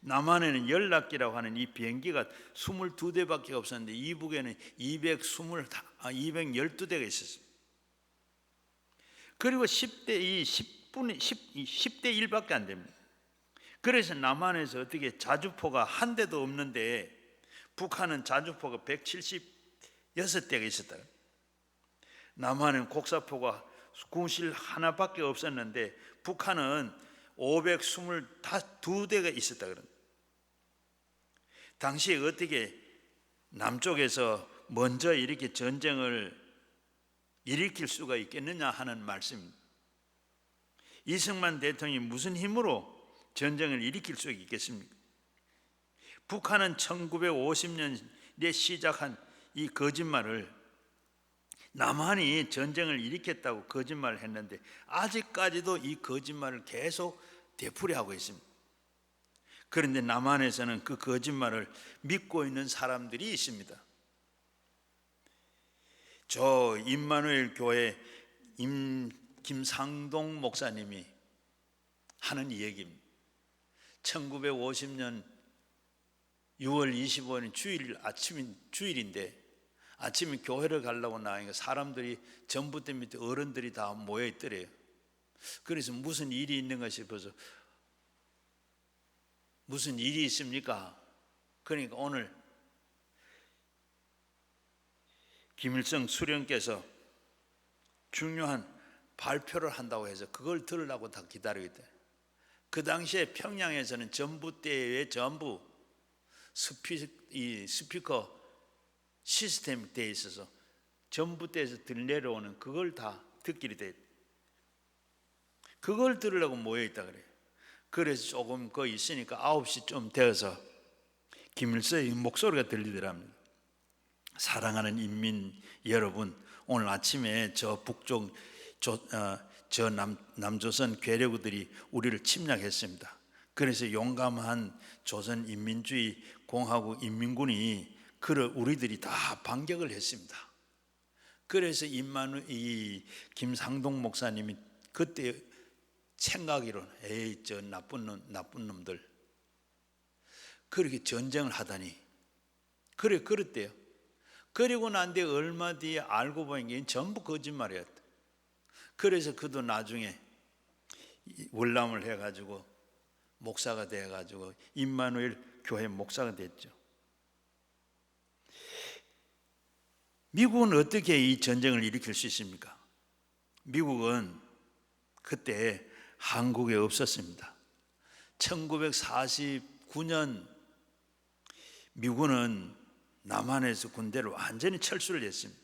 남한에는 연락기라고 하는 이 비행기가 22대밖에 없었는데 이북에는 212대가 있었습니다. 그리고 10대 1밖에 안 됩니다. 그래서 남한에서 어떻게 자주포가 한 대도 없는데 북한은 자주포가 176대가 있었다. 남한은 곡사포가 구실 하나밖에 없었는데 북한은 522대가 있었다. 당시에 어떻게 남쪽에서 먼저 이렇게 전쟁을 일으킬 수가 있겠느냐 하는 말씀. 이승만 대통령이 무슨 힘으로 전쟁을 일으킬 수 있겠습니까? 북한은 1950년에 시작한 이 거짓말을 남한이 전쟁을 일으켰다고 거짓말을 했는데 아직까지도 이 거짓말을 계속 되풀이하고 있습니다. 그런데 남한에서는 그 거짓말을 믿고 있는 사람들이 있습니다. 저 임마누엘 교회 김상동 목사님이 하는 얘기입니다. 1950년 6월 25일 주일인데 아침에 교회를 가려고 나가니까 사람들이 전봇대 밑에 어른들이 다 모여 있더래요. 그래서 무슨 일이 있는가 싶어서 무슨 일이 있습니까? 그러니까 오늘 김일성 수령께서 중요한 발표를 한다고 해서 그걸 들으려고 다 기다리고 있대. 그 당시에 평양에서는 전봇대에 전부 스피커 시스템이 되어 있어서 전봇대에서 내려오는 그걸 다 듣기로 돼. 그걸 들으려고 모여 있다 그래요. 그래서 조금 거기 있으니까 9시쯤 되어서 김일성의 목소리가 들리더랍니다. 사랑하는 인민 여러분, 오늘 아침에 저 북쪽 남조선 괴뢰구들이 우리를 침략했습니다. 그래서 용감한 조선인민주의 공화국 인민군이 우리들이 다 반격을 했습니다. 그래서 이 김상동 목사님이 그때 생각이로는 에이 저 나쁜 놈들 그렇게 전쟁을 하다니 그랬대요. 그리고 난 뒤에 얼마 뒤에 알고 보니 전부 거짓말이었다. 그래서 그도 나중에 월남을 해가지고 목사가 돼가지고 임마누엘 교회 목사가 됐죠. 미국은 어떻게 이 전쟁을 일으킬 수 있습니까? 미국은 그때 한국에 없었습니다. 1949년 미군은 남한에서 군대를 완전히 철수를 했습니다.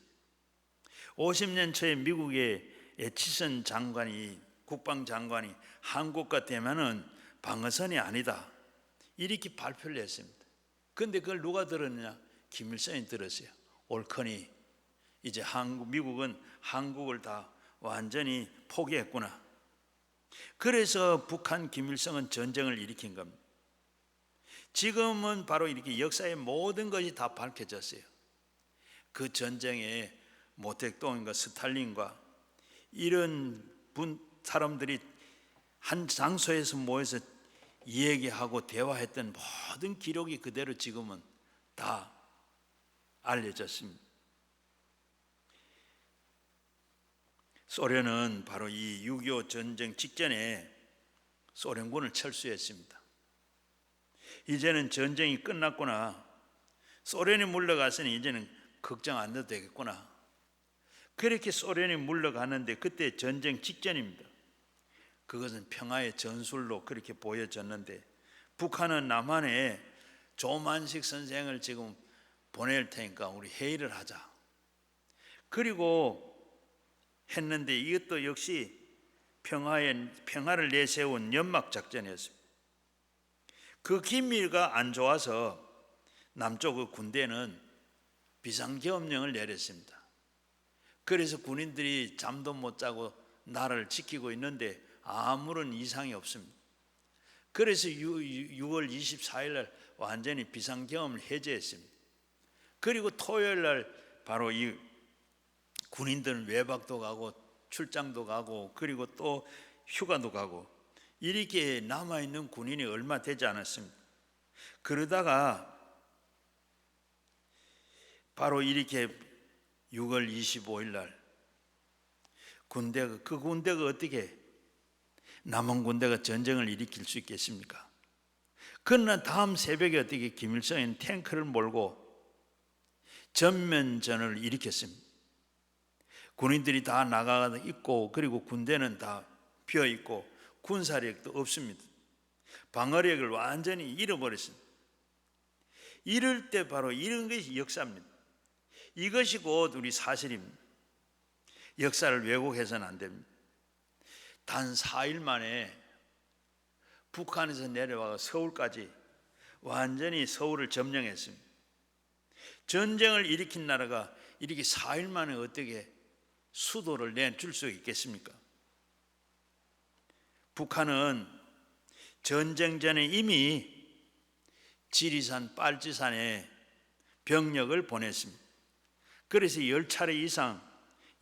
50년 초에 미국의 에치슨 장관이 국방장관이 한국과 대만은 방어선이 아니다 이렇게 발표를 했습니다. 그런데 그걸 누가 들었느냐? 김일성이 들었어요. 옳거니 이제 미국은 한국을 다 완전히 포기했구나. 그래서 북한 김일성은 전쟁을 일으킨 겁니다. 지금은 바로 이렇게 역사의 모든 것이 다 밝혀졌어요. 그 전쟁에 모택동과 스탈린과 이런 사람들이 한 장소에서 모여서 얘기하고 대화했던 모든 기록이 그대로 지금은 다 알려졌습니다. 소련은 바로 이 6.25 전쟁 직전에 소련군을 철수했습니다. 이제는 전쟁이 끝났구나. 소련이 물러갔으니 이제는 걱정 안 해도 되겠구나. 그렇게 소련이 물러가는데 그때 전쟁 직전입니다. 그것은 평화의 전술로 그렇게 보여졌는데 북한은 남한에 조만식 선생을 지금 보낼 테니까 우리 회의를 하자. 그리고 했는데 이것도 역시 평화를 내세운 연막작전이었습니다. 그 기미가 안 좋아서 남쪽 군대는 비상계엄령을 내렸습니다. 그래서 군인들이 잠도 못 자고 나라를 지키고 있는데 아무런 이상이 없습니다. 그래서 6월 24일 날 완전히 비상계엄을 해제했습니다. 그리고 토요일 날 바로 이 군인들은 외박도 가고 출장도 가고 그리고 또 휴가도 가고 이렇게 남아있는 군인이 얼마 되지 않았습니다. 그러다가 바로 이렇게 6월 25일 날 군대가 어떻게 남한 군대가 전쟁을 일으킬 수 있겠습니까? 그러나 다음 새벽에 어떻게 김일성은 탱크를 몰고 전면전을 일으켰습니다. 군인들이 다 나가 있고, 그리고 군대는 다 비어 있고, 군사력도 없습니다. 방어력을 완전히 잃어버렸습니다. 이럴 때 바로 이런 것이 역사입니다. 이것이 곧 우리 사실입니다. 역사를 왜곡해서는 안 됩니다. 단 4일 만에 북한에서 내려와 서울까지 완전히 서울을 점령했습니다. 전쟁을 일으킨 나라가 이렇게 4일 만에 어떻게 수도를 내줄 수 있겠습니까? 북한은 전쟁 전에 이미 지리산, 빨치산에 병력을 보냈습니다. 그래서 10차례 이상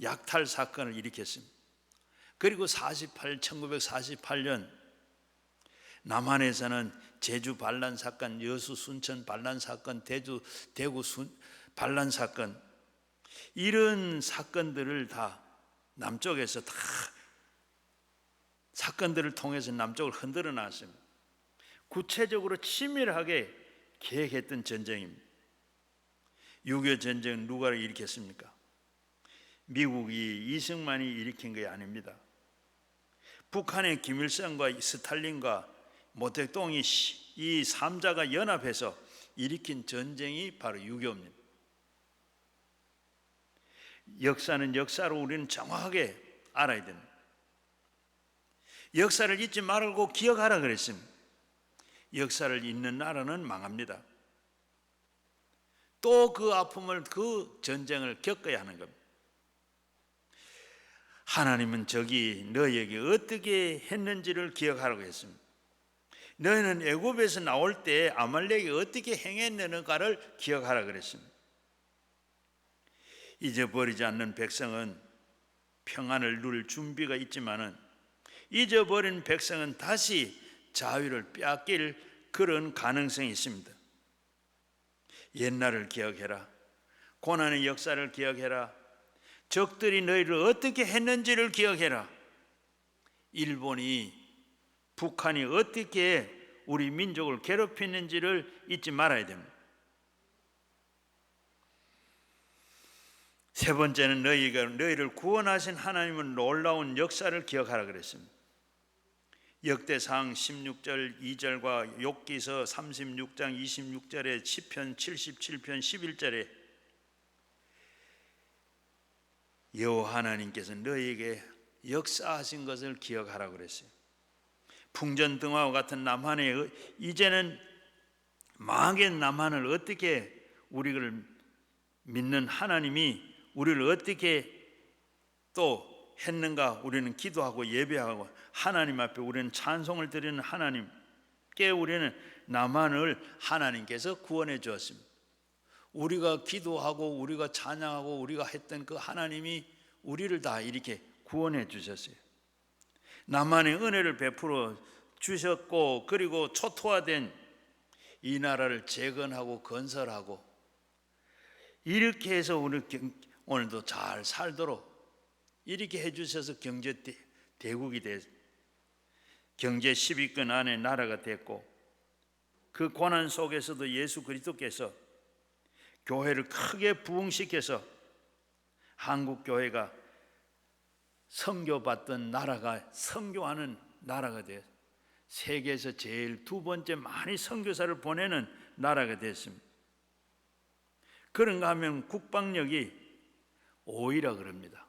약탈 사건을 일으켰습니다. 그리고 1948년 남한에서는 제주 반란 사건, 여수 순천 반란 사건, 대구 반란 사건, 이런 사건들을 다 남쪽에서 다 사건들을 통해서 남쪽을 흔들어 놨습니다. 구체적으로 치밀하게 계획했던 전쟁입니다. 6.25 전쟁은 누가 일으켰습니까? 미국이 이승만이 일으킨 것이 아닙니다. 북한의 김일성과 스탈린과 모택동이 이 3자가 연합해서 일으킨 전쟁이 바로 6.25입니다. 역사는 역사로 우리는 정확하게 알아야 됩니다. 역사를 잊지 말고 기억하라 그랬습니다. 역사를 잊는 나라는 망합니다. 또 그 아픔을, 그 전쟁을 겪어야 하는 겁니다. 하나님은 저기 너희에게 어떻게 했는지를 기억하라고 했습니다. 너희는 애굽에서 나올 때 아말렉이 어떻게 행했는가를 기억하라 그랬습니다. 잊어버리지 않는 백성은 평안을 누릴 준비가 있지만은 잊어버린 백성은 다시 자유를 빼앗길 그런 가능성이 있습니다. 옛날을 기억해라. 고난의 역사를 기억해라. 적들이 너희를 어떻게 했는지를 기억해라. 일본이, 북한이 어떻게 우리 민족을 괴롭혔는지를 잊지 말아야 됩니다. 세 번째는 너희를 구원하신 하나님은 놀라운 역사를 기억하라 그랬습니다. 역대상 16절 2절과 욥기서 36장 26절에 시편 77편 11절에 여호와 하나님께서 너희에게 역사하신 것을 기억하라 그랬어요. 풍전등화와 같은 남한에 이제는 망한 남한을 어떻게 우리를 믿는 하나님이 우리를 어떻게 또 했는가 우리는 기도하고 예배하고 하나님 앞에 우리는 찬송을 드리는 하나님께 우리는 남한을 하나님께서 구원해 주었습니다. 우리가 기도하고 우리가 찬양하고 우리가 했던 그 하나님이 우리를 다 이렇게 구원해 주셨어요. 남한의 은혜를 베풀어 주셨고, 그리고 초토화된 이 나라를 재건하고 건설하고 이렇게 해서 오늘도 잘 살도록 이렇게 해주셔서 경제 대국이 됐, 경제 10위권 안에 나라가 됐고, 그 고난 속에서도 예수 그리스도께서 교회를 크게 부흥시켜서 한국 교회가 선교받던 나라가 선교하는 나라가 됐, 세계에서 제일 두 번째 많이 선교사를 보내는 나라가 됐습니다. 그런가 하면 국방력이 5위라 그럽니다.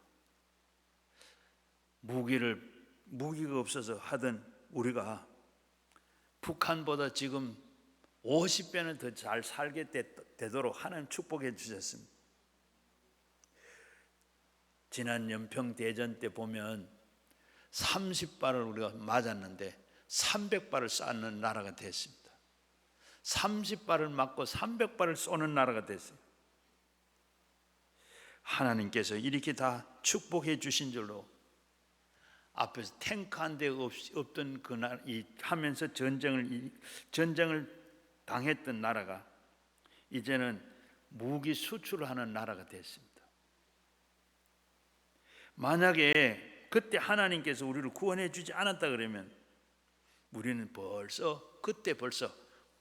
무기가 없어서 하던 우리가 북한보다 지금 50배는 더 잘 살게 되도록 하나님 축복해 주셨습니다. 지난 연평대전 때 보면 30발을 우리가 맞았는데 300발을 쐈는 나라가 됐습니다. 30발을 맞고 300발을 쏘는 나라가 됐어요. 하나님께서 이렇게 다 축복해 주신 줄로 앞에서 탱크 한 대 없던 그날 하면서 전쟁을 당했던 나라가 이제는 무기 수출을 하는 나라가 됐습니다. 만약에 그때 하나님께서 우리를 구원해 주지 않았다 그러면 우리는 벌써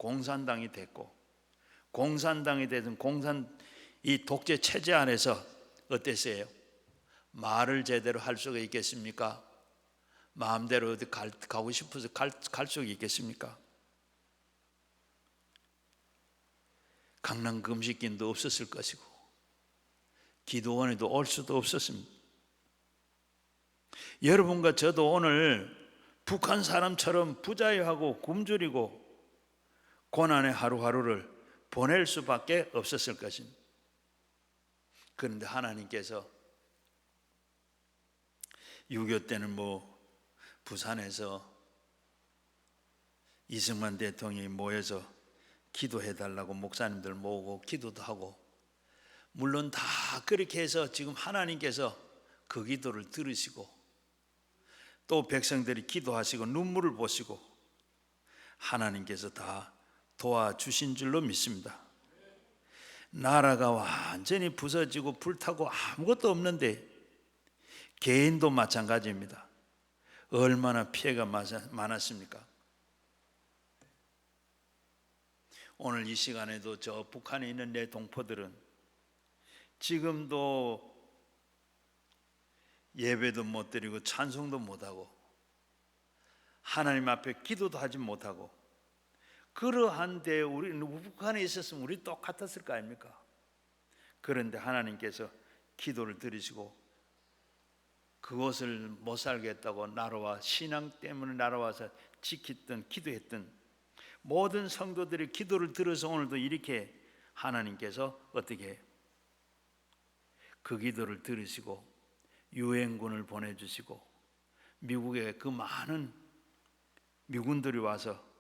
공산당이 됐고, 공산당이 되든 이 독재 체제 안에서 어땠어요? 말을 제대로 할 수가 있겠습니까? 마음대로 어디 가고 싶어서 갈 수가 있겠습니까? 강남 금식긴도 없었을 것이고 기도원에도 올 수도 없었습니다. 여러분과 저도 오늘 북한 사람처럼 부자유하고 굶주리고 고난의 하루하루를 보낼 수밖에 없었을 것입니다. 그런데 하나님께서 6.25 때는 부산에서 이승만 대통령이 모여서 기도해달라고 목사님들 모으고 기도도 하고, 물론 다 그렇게 해서 지금 하나님께서 그 기도를 들으시고 또 백성들이 기도하시고 눈물을 보시고 하나님께서 다 도와주신 줄로 믿습니다. 나라가 완전히 부서지고 불타고 아무것도 없는데 개인도 마찬가지입니다. 얼마나 피해가 많았습니까? 오늘 이 시간에도 저 북한에 있는 내 동포들은 지금도 예배도 못 드리고 찬송도 못하고 하나님 앞에 기도도 하지 못하고, 그러한데 우리 북한에 있었으면 우리 똑같았을 거 아닙니까? 그런데 하나님께서 기도를 들으시고 그것을 못 살겠다고 나라와 신앙 때문에 나라와서 지켰던 기도했던 모든 성도들의 기도를 들어서 오늘도 이렇게 하나님께서 어떻게 해요? 그 기도를 들으시고 유엔군을 보내주시고 미국의 그 많은 미군들이 와서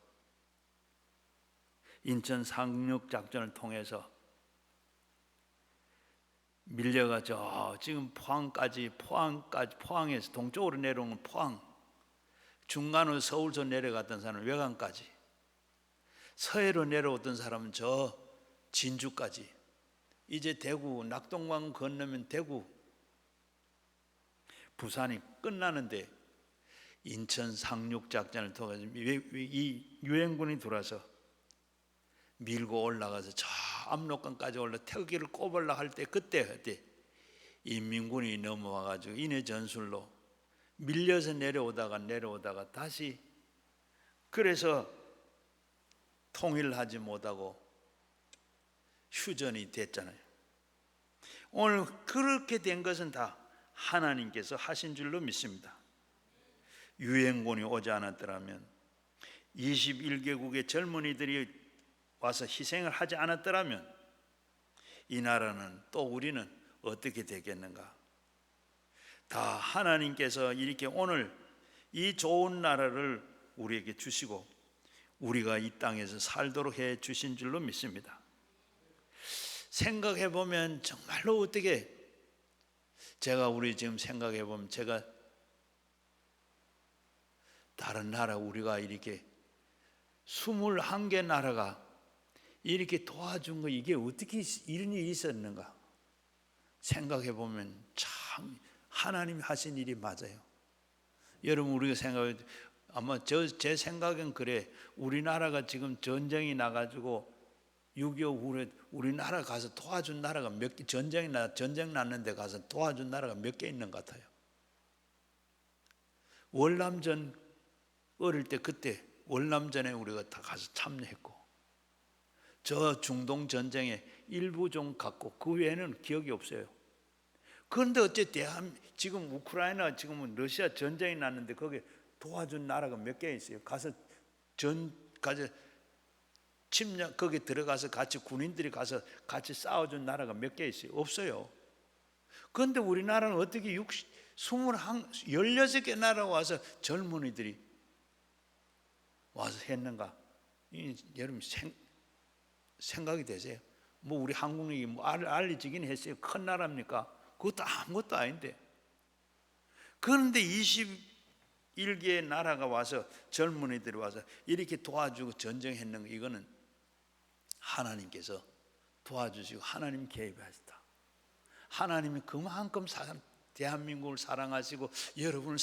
인천 상륙작전을 통해서 밀려가 지금 포항에서 동쪽으로 내려오는 포항, 중간으로 서울서 내려갔던 사람은 외관까지, 서해로 내려오던 사람은 저 진주까지, 이제 대구 낙동강 건너면 대구 부산이 끝나는데 인천 상륙작전을 통해서 이 유엔군이 들어와서 밀고 올라가서 저 압록강까지 올라 태극기를 꼽으려 할 때 그때 인민군이 넘어와가지고 인해 전술로 밀려서 내려오다가 다시, 그래서 통일하지 못하고 휴전이 됐잖아요. 오늘 그렇게 된 것은 다 하나님께서 하신 줄로 믿습니다. 유엔군이 오지 않았더라면, 21개국의 젊은이들이 와서 희생을 하지 않았더라면 이 나라는 또 우리는 어떻게 되겠는가? 다 하나님께서 이렇게 오늘 이 좋은 나라를 우리에게 주시고 우리가 이 땅에서 살도록 해 주신 줄로 믿습니다. 생각해 보면 정말로 어떻게, 우리 지금 생각해 보면 제가 다른 나라, 우리가 이렇게 21개 나라가 이렇게 도와준 거, 이게 어떻게 이런 일이 있었는가 생각해 보면 참 하나님이 하신 일이 맞아요. 여러분, 우리가 생각해, 아마 제 생각은 그래. 우리나라가 지금 전쟁이 나가지고 6.25 후에 우리나라 가서 도와준 나라가 몇 개, 전쟁 났는데 가서 도와준 나라가 몇 개 있는 것 같아요. 월남전 어릴 때 그때 월남전에 우리가 다 가서 참여했고, 저 중동 전쟁에 일부 좀 갔고 그 외에는 기억이 없어요. 그런데 어째 지금 우크라이나, 지금은 러시아 전쟁이 났는데 거기 도와준 나라가 몇 개 있어요. 가서 침략, 거기 들어가서 같이 군인들이 가서 같이 싸워준 나라가 몇 개 있어요? 없어요. 그런데 우리나라는 어떻게 16개 나라 와서 젊은이들이 와서 했는가? 여러분 생각이 되세요? 우리 한국이 알려지긴 했어요. 큰 나라입니까? 그것도 아무것도 아닌데. 그런데 21개의 나라가 와서, 젊은이들이 와서 이렇게 도와주고 전쟁했는 거, 이거는 하나님께서 도와주시고 하나님 개입하셨다. 하나님이 그만큼 대한민국을 사랑하시고 여러분을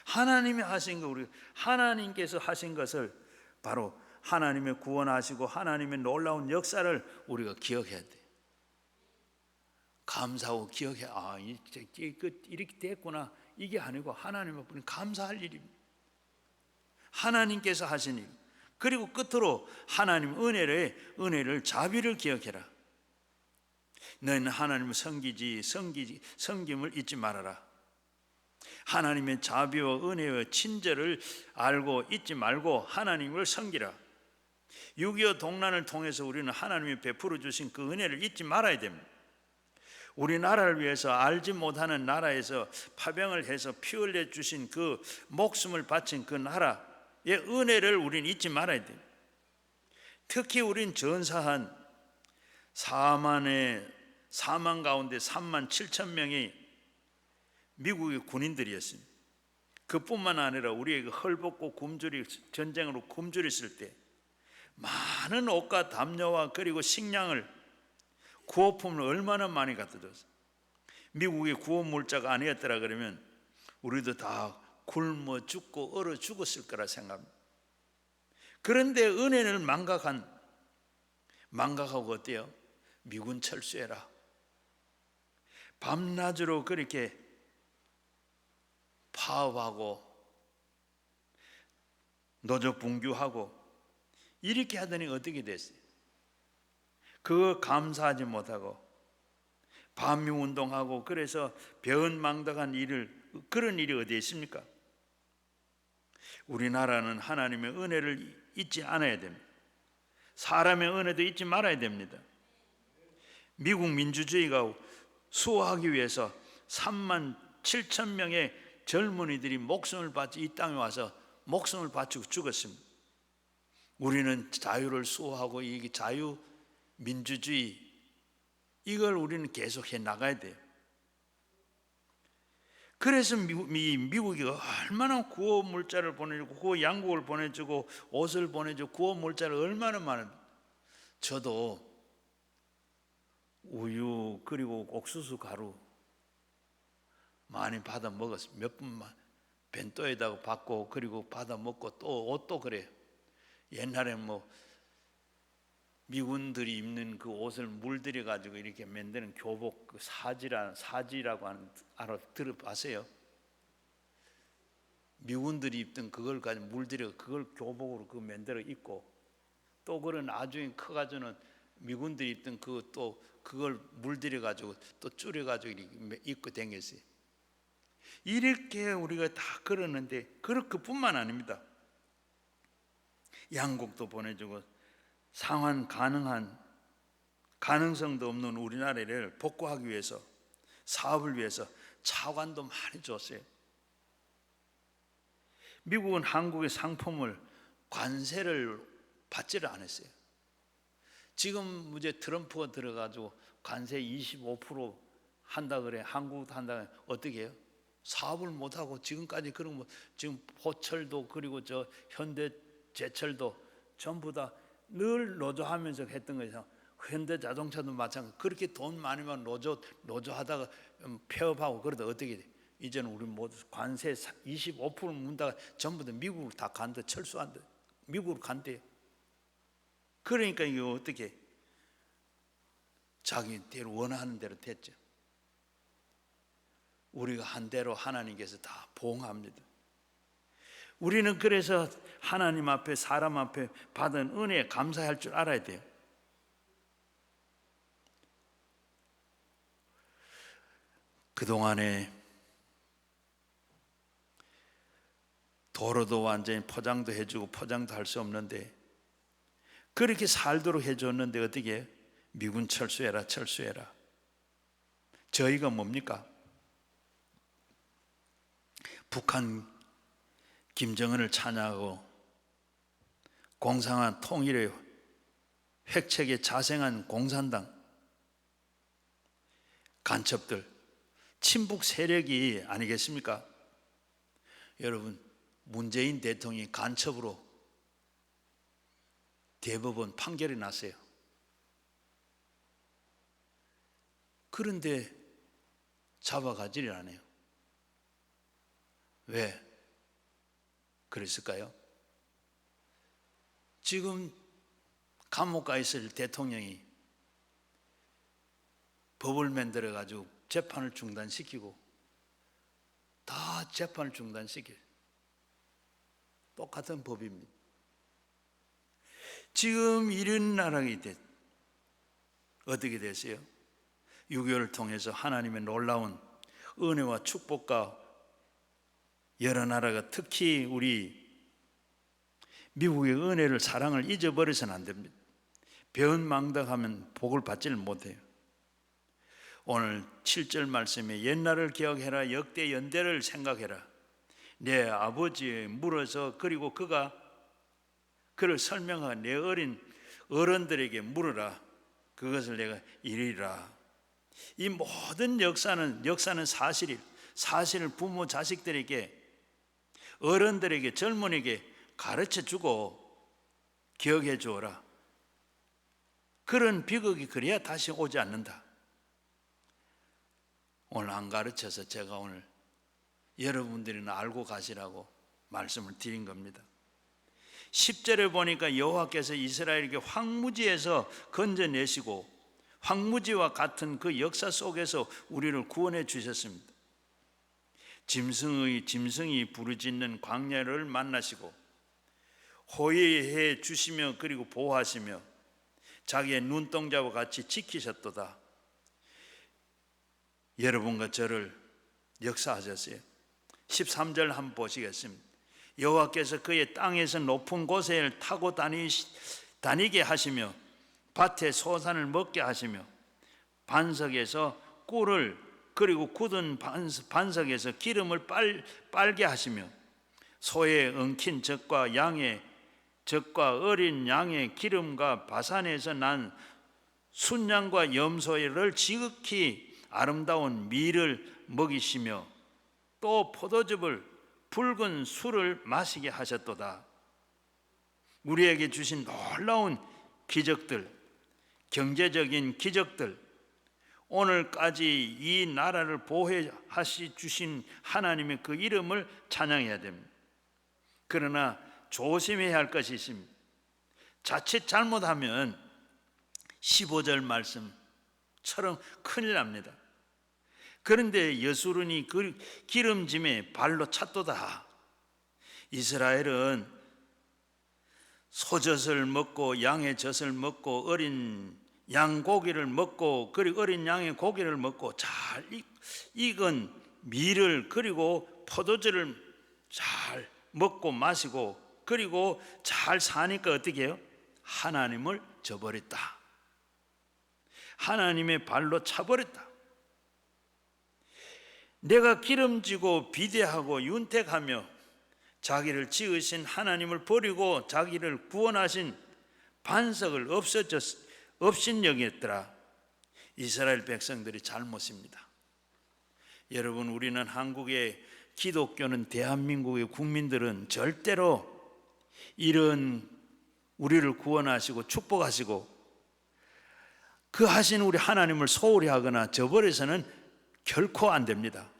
하나님이 하신 거, 하나님께서 하신 것을 바로 하나님의 구원하시고 하나님의 놀라운 역사를 우리가 기억해야 돼. 감사하고 기억해. 이렇게 됐구나. 이게 아니고 하나님 앞에 감사할 일입니다. 하나님께서 하신 일. 그리고 끝으로 하나님 은혜를 자비를 기억해라. 너희는 하나님을 섬김을 잊지 말아라. 하나님의 자비와 은혜와 친절을 알고 잊지 말고 하나님을 섬기라. 6.25 동란을 통해서 우리는 하나님이 베풀어 주신 그 은혜를 잊지 말아야 됩니다. 우리나라를 위해서 알지 못하는 나라에서 파병을 해서 피 흘려 주신 그 목숨을 바친 그 나라의 은혜를 우리는 잊지 말아야 됩니다. 특히 우린 전사한 4만 가운데 3만 7천 명이 미국의 군인들이었습니다. 그뿐만 아니라 우리에게 헐벗고 전쟁으로 굶주렸을 때 많은 옷과 담요와 그리고 식량을 구호품을 얼마나 많이 갖다 줬어요. 미국의 구호물자가 아니었더라 그러면 우리도 다 굶어 죽고 얼어 죽었을 거라 생각합니다. 그런데 은혜를 망각하고 어때요? 미군 철수해라. 밤낮으로 그렇게 파업하고 노조 분규하고 이렇게 하더니 어떻게 됐어요? 그거 감사하지 못하고 반미운동하고 그래서 배은망덕한 그런 일이 어디에 있습니까? 우리나라는 하나님의 은혜를 잊지 않아야 됩니다. 사람의 은혜도 잊지 말아야 됩니다. 미국 민주주의가 수호하기 위해서 3만 7천 명의 젊은이들이 목숨을 바치 이 땅에 와서 목숨을 바치고 죽었습니다. 우리는 자유를 수호하고 이 자유 민주주의 이걸 우리는 계속해 나가야 돼요. 그래서 미국이 얼마나 구호 물자를 보내주고 구호 양국을 보내주고 옷을 보내주고 구호 물자를 얼마나 많은. 저도 우유 그리고 옥수수 가루 많이 받아 먹었어요. 몇 분만 벤또에다가 받고 그리고 받아 먹고 또 옷도 그래요. 옛날에 미군들이 입는 그 옷을 물들여 가지고 이렇게 만드는 교복 그 사지라고 하는 들어봤어요? 미군들이 입던 그걸 가지고 물들여 그걸 교복으로 그 만들어 입고 또 그런 나중에 커가지고는 미군들이 입던 그걸 물들여 가지고 또 줄여 가지고 이렇게 입고 다녔어요. 이렇게 우리가 다 그러는데 그뿐만 아닙니다. 양국도 보내주고 상환 가능성도 없는 우리나라를 복구하기 위해서 사업을 위해서 차관도 많이 줬어요. 미국은 한국의 상품을 관세를 받지를 않았어요. 지금 이제 트럼프가 들어가지고 관세 25% 한다 그래. 한국도 한다 그래. 어떻게 해요? 사업을 못하고 지금까지 그런 지금 호철도 그리고 현대제철도 전부 다 늘 노조하면서 했던 거죠. 현대자동차도 마찬가지. 그렇게 돈 많이만 노조하다가 폐업하고 그러다 어떻게 돼? 이제는 우리 모두 관세 25% 문다가 전부 다 미국으로 다 간다. 철수한다. 미국으로 간대요. 그러니까 이게 어떻게 자기대로 원하는 대로 됐죠. 우리가 한 대로 하나님께서 다 보응합니다. 우리는 그래서 하나님 앞에 사람 앞에 받은 은혜에 감사할 줄 알아야 돼요. 그동안에 도로도 완전히 포장도 해주고 포장도 할 수 없는데 그렇게 살도록 해줬는데 어떻게 해요? 미군 철수해라. 저희가 뭡니까? 북한 김정은을 찬양하고 공산화 통일의 획책에 자생한 공산당 간첩들 친북 세력이 아니겠습니까? 여러분 문재인 대통령이 간첩으로 대법원 판결이 났어요. 그런데 잡아가지를 않아요. 왜 그랬을까요? 지금 감옥 가 있을 대통령이 법을 만들어 가지고 재판을 중단시키고 다 재판을 중단시켜요. 똑같은 법입니다. 지금 이런 나라가 어떻게 됐어요? 6.25를 통해서 하나님의 놀라운 은혜와 축복과 여러 나라가 특히 우리 미국의 은혜를 사랑을 잊어버려서는 안 됩니다. 배은망덕하면 복을 받지를 못해요. 오늘 7절 말씀에 옛날을 기억해라 역대 연대를 생각해라. 내 아버지에 물어서 그리고 그가 그를 설명한 내 어린 어른들에게 물으라. 그것을 내가 이르리라. 이 모든 역사는 사실을 부모 자식들에게 어른들에게 젊은이에게 가르쳐 주고 기억해 주어라. 그런 비극이 그래야 다시 오지 않는다. 오늘 안 가르쳐서 제가 오늘 여러분들이나 알고 가시라고 말씀을 드린 겁니다. 10절에 보니까 여호와께서 이스라엘에게 황무지에서 건져내시고 황무지와 같은 그 역사 속에서 우리를 구원해 주셨습니다. 짐승이 부르짖는 광야를 만나시고 호위해 주시며 그리고 보호하시며 자기의 눈동자와 같이 지키셨도다. 여러분과 저를 역사하셨어요. 13절 한번 보시겠습니다. 여호와께서 그의 땅에서 높은 곳에 타고 다니게 하시며 밭에 소산을 먹게 하시며 반석에서 꿀을 그리고 굳은 반석에서 기름을 빨게 하시며 소의 엉킨 젖과 양의 젖과 어린 양의 기름과 바산에서 난 순양과 염소를 지극히 아름다운 밀을 먹이시며 또 포도즙을 붉은 술을 마시게 하셨도다. 우리에게 주신 놀라운 기적들, 경제적인 기적들, 오늘까지 이 나라를 보호하시 주신 하나님의 그 이름을 찬양해야 됩니다. 그러나 조심해야 할 것이 있습니다. 자칫 잘못하면 15절 말씀처럼 큰일 납니다. 그런데 여수론이 그 기름짐에 발로 찼도다. 이스라엘은 소젖을 먹고 양의 젖을 먹고 어린 양 고기를 먹고 그리고 어린 양의 고기를 먹고 잘 익은 밀을 그리고 포도주를 잘 먹고 마시고 그리고 잘 사니까 어떻게 해요? 하나님을 저버렸다. 하나님의 발로 차버렸다. 내가 기름지고 비대하고 윤택하며 자기를 지으신 하나님을 버리고 자기를 구원하신 반석을 업신여겼더라. 이스라엘 백성들이 잘못입니다. 여러분, 우리는 한국의 기독교는 대한민국의 국민들은 절대로 이런 우리를 구원하시고 축복하시고 그 하신 우리 하나님을 소홀히 하거나 저버려서는 결코 안 됩니다.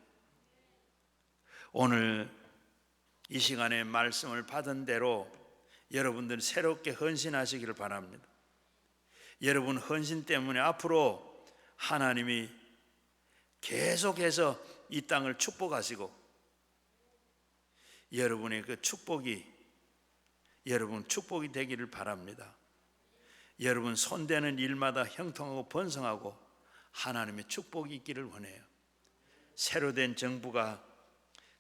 오늘 이 시간에 말씀을 받은 대로 여러분들 새롭게 헌신하시기를 바랍니다. 여러분 헌신 때문에 앞으로 하나님이 계속해서 이 땅을 축복하시고 여러분의 그 축복이 여러분 축복이 되기를 바랍니다. 여러분 손대는 일마다 형통하고 번성하고 하나님의 축복이 있기를 원해요. 새로 된 정부가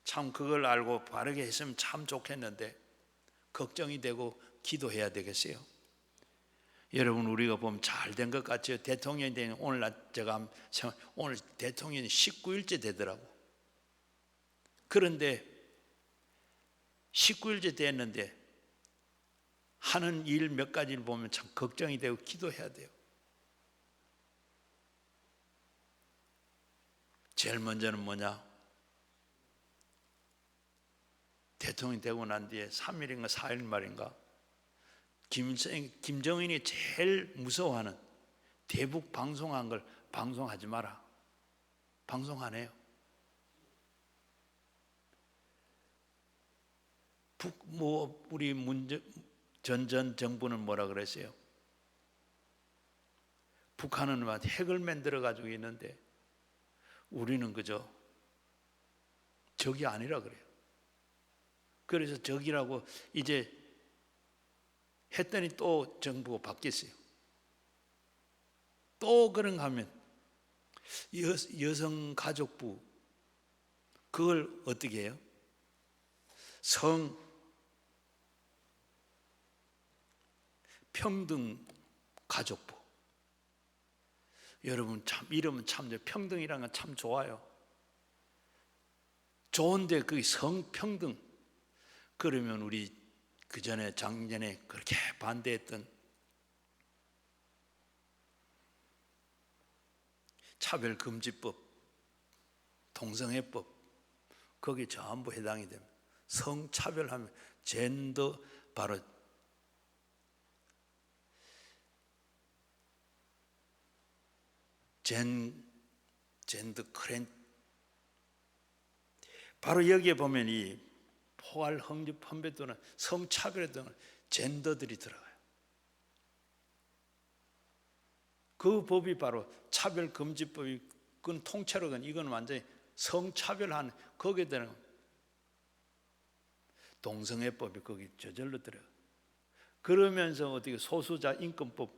참 그걸 알고 바르게 했으면 참 좋겠는데 걱정이 되고 기도해야 되겠어요. 여러분 우리가 보면 잘 된 것 같죠. 대통령이 된 오늘 제가 오늘 대통령이 19일째 되더라고. 그런데 19일째 됐는데 하는 일 몇 가지를 보면 참 걱정이 되고 기도해야 돼요. 제일 먼저는 뭐냐? 대통령이 되고 난 뒤에 3일인가 4일 말인가 김정은이 제일 무서워하는 대북 방송한 걸 방송하지 마라. 방송 안 해요. 우리 전 정부는 뭐라 그랬어요? 북한은 핵을 만들어 가지고 있는데 우리는 그저 적이 아니라 그래요. 그래서 적이라고 이제 했더니 또 정부가 바뀌었어요. 또 그런가 하면 여성가족부 그걸 어떻게 해요? 성평등가족부. 여러분 참 이름은 참 평등이라는 건 참 좋아요. 좋은데 그게 성평등. 그러면 우리 그전에 작년에 그렇게 반대했던 차별금지법, 동성애법 거기에 전부 해당이 됩니다. 성차별하면 젠더 바로 젠더 크랜 바로 여기에 보면 이 포괄 성립 헌배 또는 성차별에 등은 젠더들이 들어가요. 그 법이 바로 차별금지법이 그건 통째로 이건 완전히 성차별하는 거기에 대한 동성애법이 거기 저절로 들어요. 그러면서 어떻게 소수자 인권법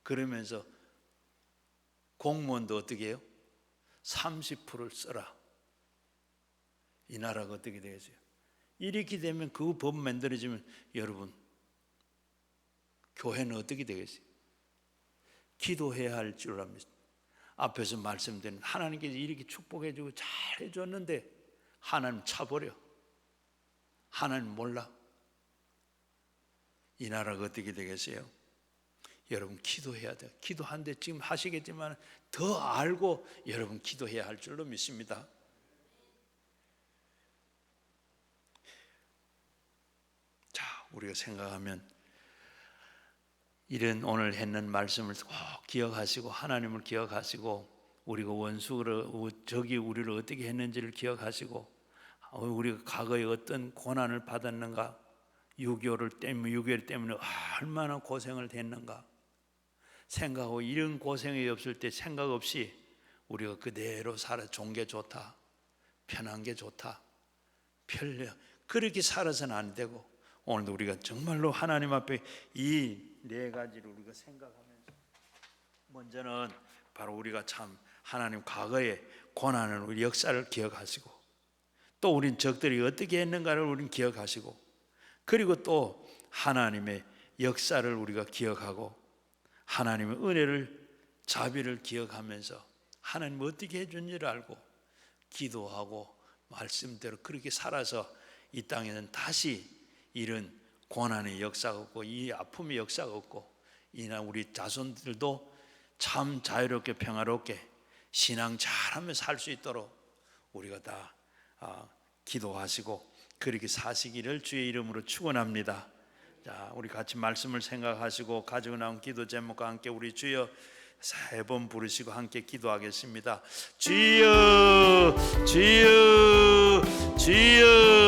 그러면서 공무원도 어떻게 해요? 30%를 써라. 이 나라가 어떻게 되겠어요? 이렇게 되면 그 법 만들어지면 여러분 교회는 어떻게 되겠어요? 기도해야 할 줄 압니다. 앞에서 말씀드린 하나님께서 이렇게 축복해 주고 잘 해줬는데 하나님 차버려. 하나님 몰라. 이 나라가 어떻게 되겠어요? 여러분 기도해야 돼요. 기도하는데 지금 하시겠지만 더 알고 여러분 기도해야 할 줄로 믿습니다. 자, 우리가 생각하면 이런 오늘 했는 말씀을 꼭 기억하시고 하나님을 기억하시고 우리가 원수를 적이 우리를 어떻게 했는지를 기억하시고 우리가 과거에 어떤 고난을 받았는가 6.25 때문에 얼마나 고생을 했는가 생각하고 이런 고생이 없을 때 생각 없이 우리가 그대로 살아 좋은 게 좋다 편한 게 좋다 편려 그렇게 살아서는 안 되고 오늘도 우리가 정말로 하나님 앞에 이 네 가지를 우리가 생각하면서 먼저는 바로 우리가 참 하나님 과거의 고난을 우리 역사를 기억하시고 또 우린 적들이 어떻게 했는가를 우리는 기억하시고 그리고 또 하나님의 역사를 우리가 기억하고 하나님의 은혜를 자비를 기억하면서 하나님 어떻게 해준지를 알고 기도하고 말씀대로 그렇게 살아서 이 땅에는 다시 이런 고난의 역사가 없고 이 아픔의 역사가 없고 이나 우리 자손들도 참 자유롭게 평화롭게 신앙 잘하며 살 수 있도록 우리가 다 기도하시고 그렇게 사시기를 주의 이름으로 축원합니다. 자, 우리 같이 말씀을 생각하시고 가지고 나온 기도 제목과 함께 우리 주여 3번 부르시고 함께 기도하겠습니다. 주여 주여 주여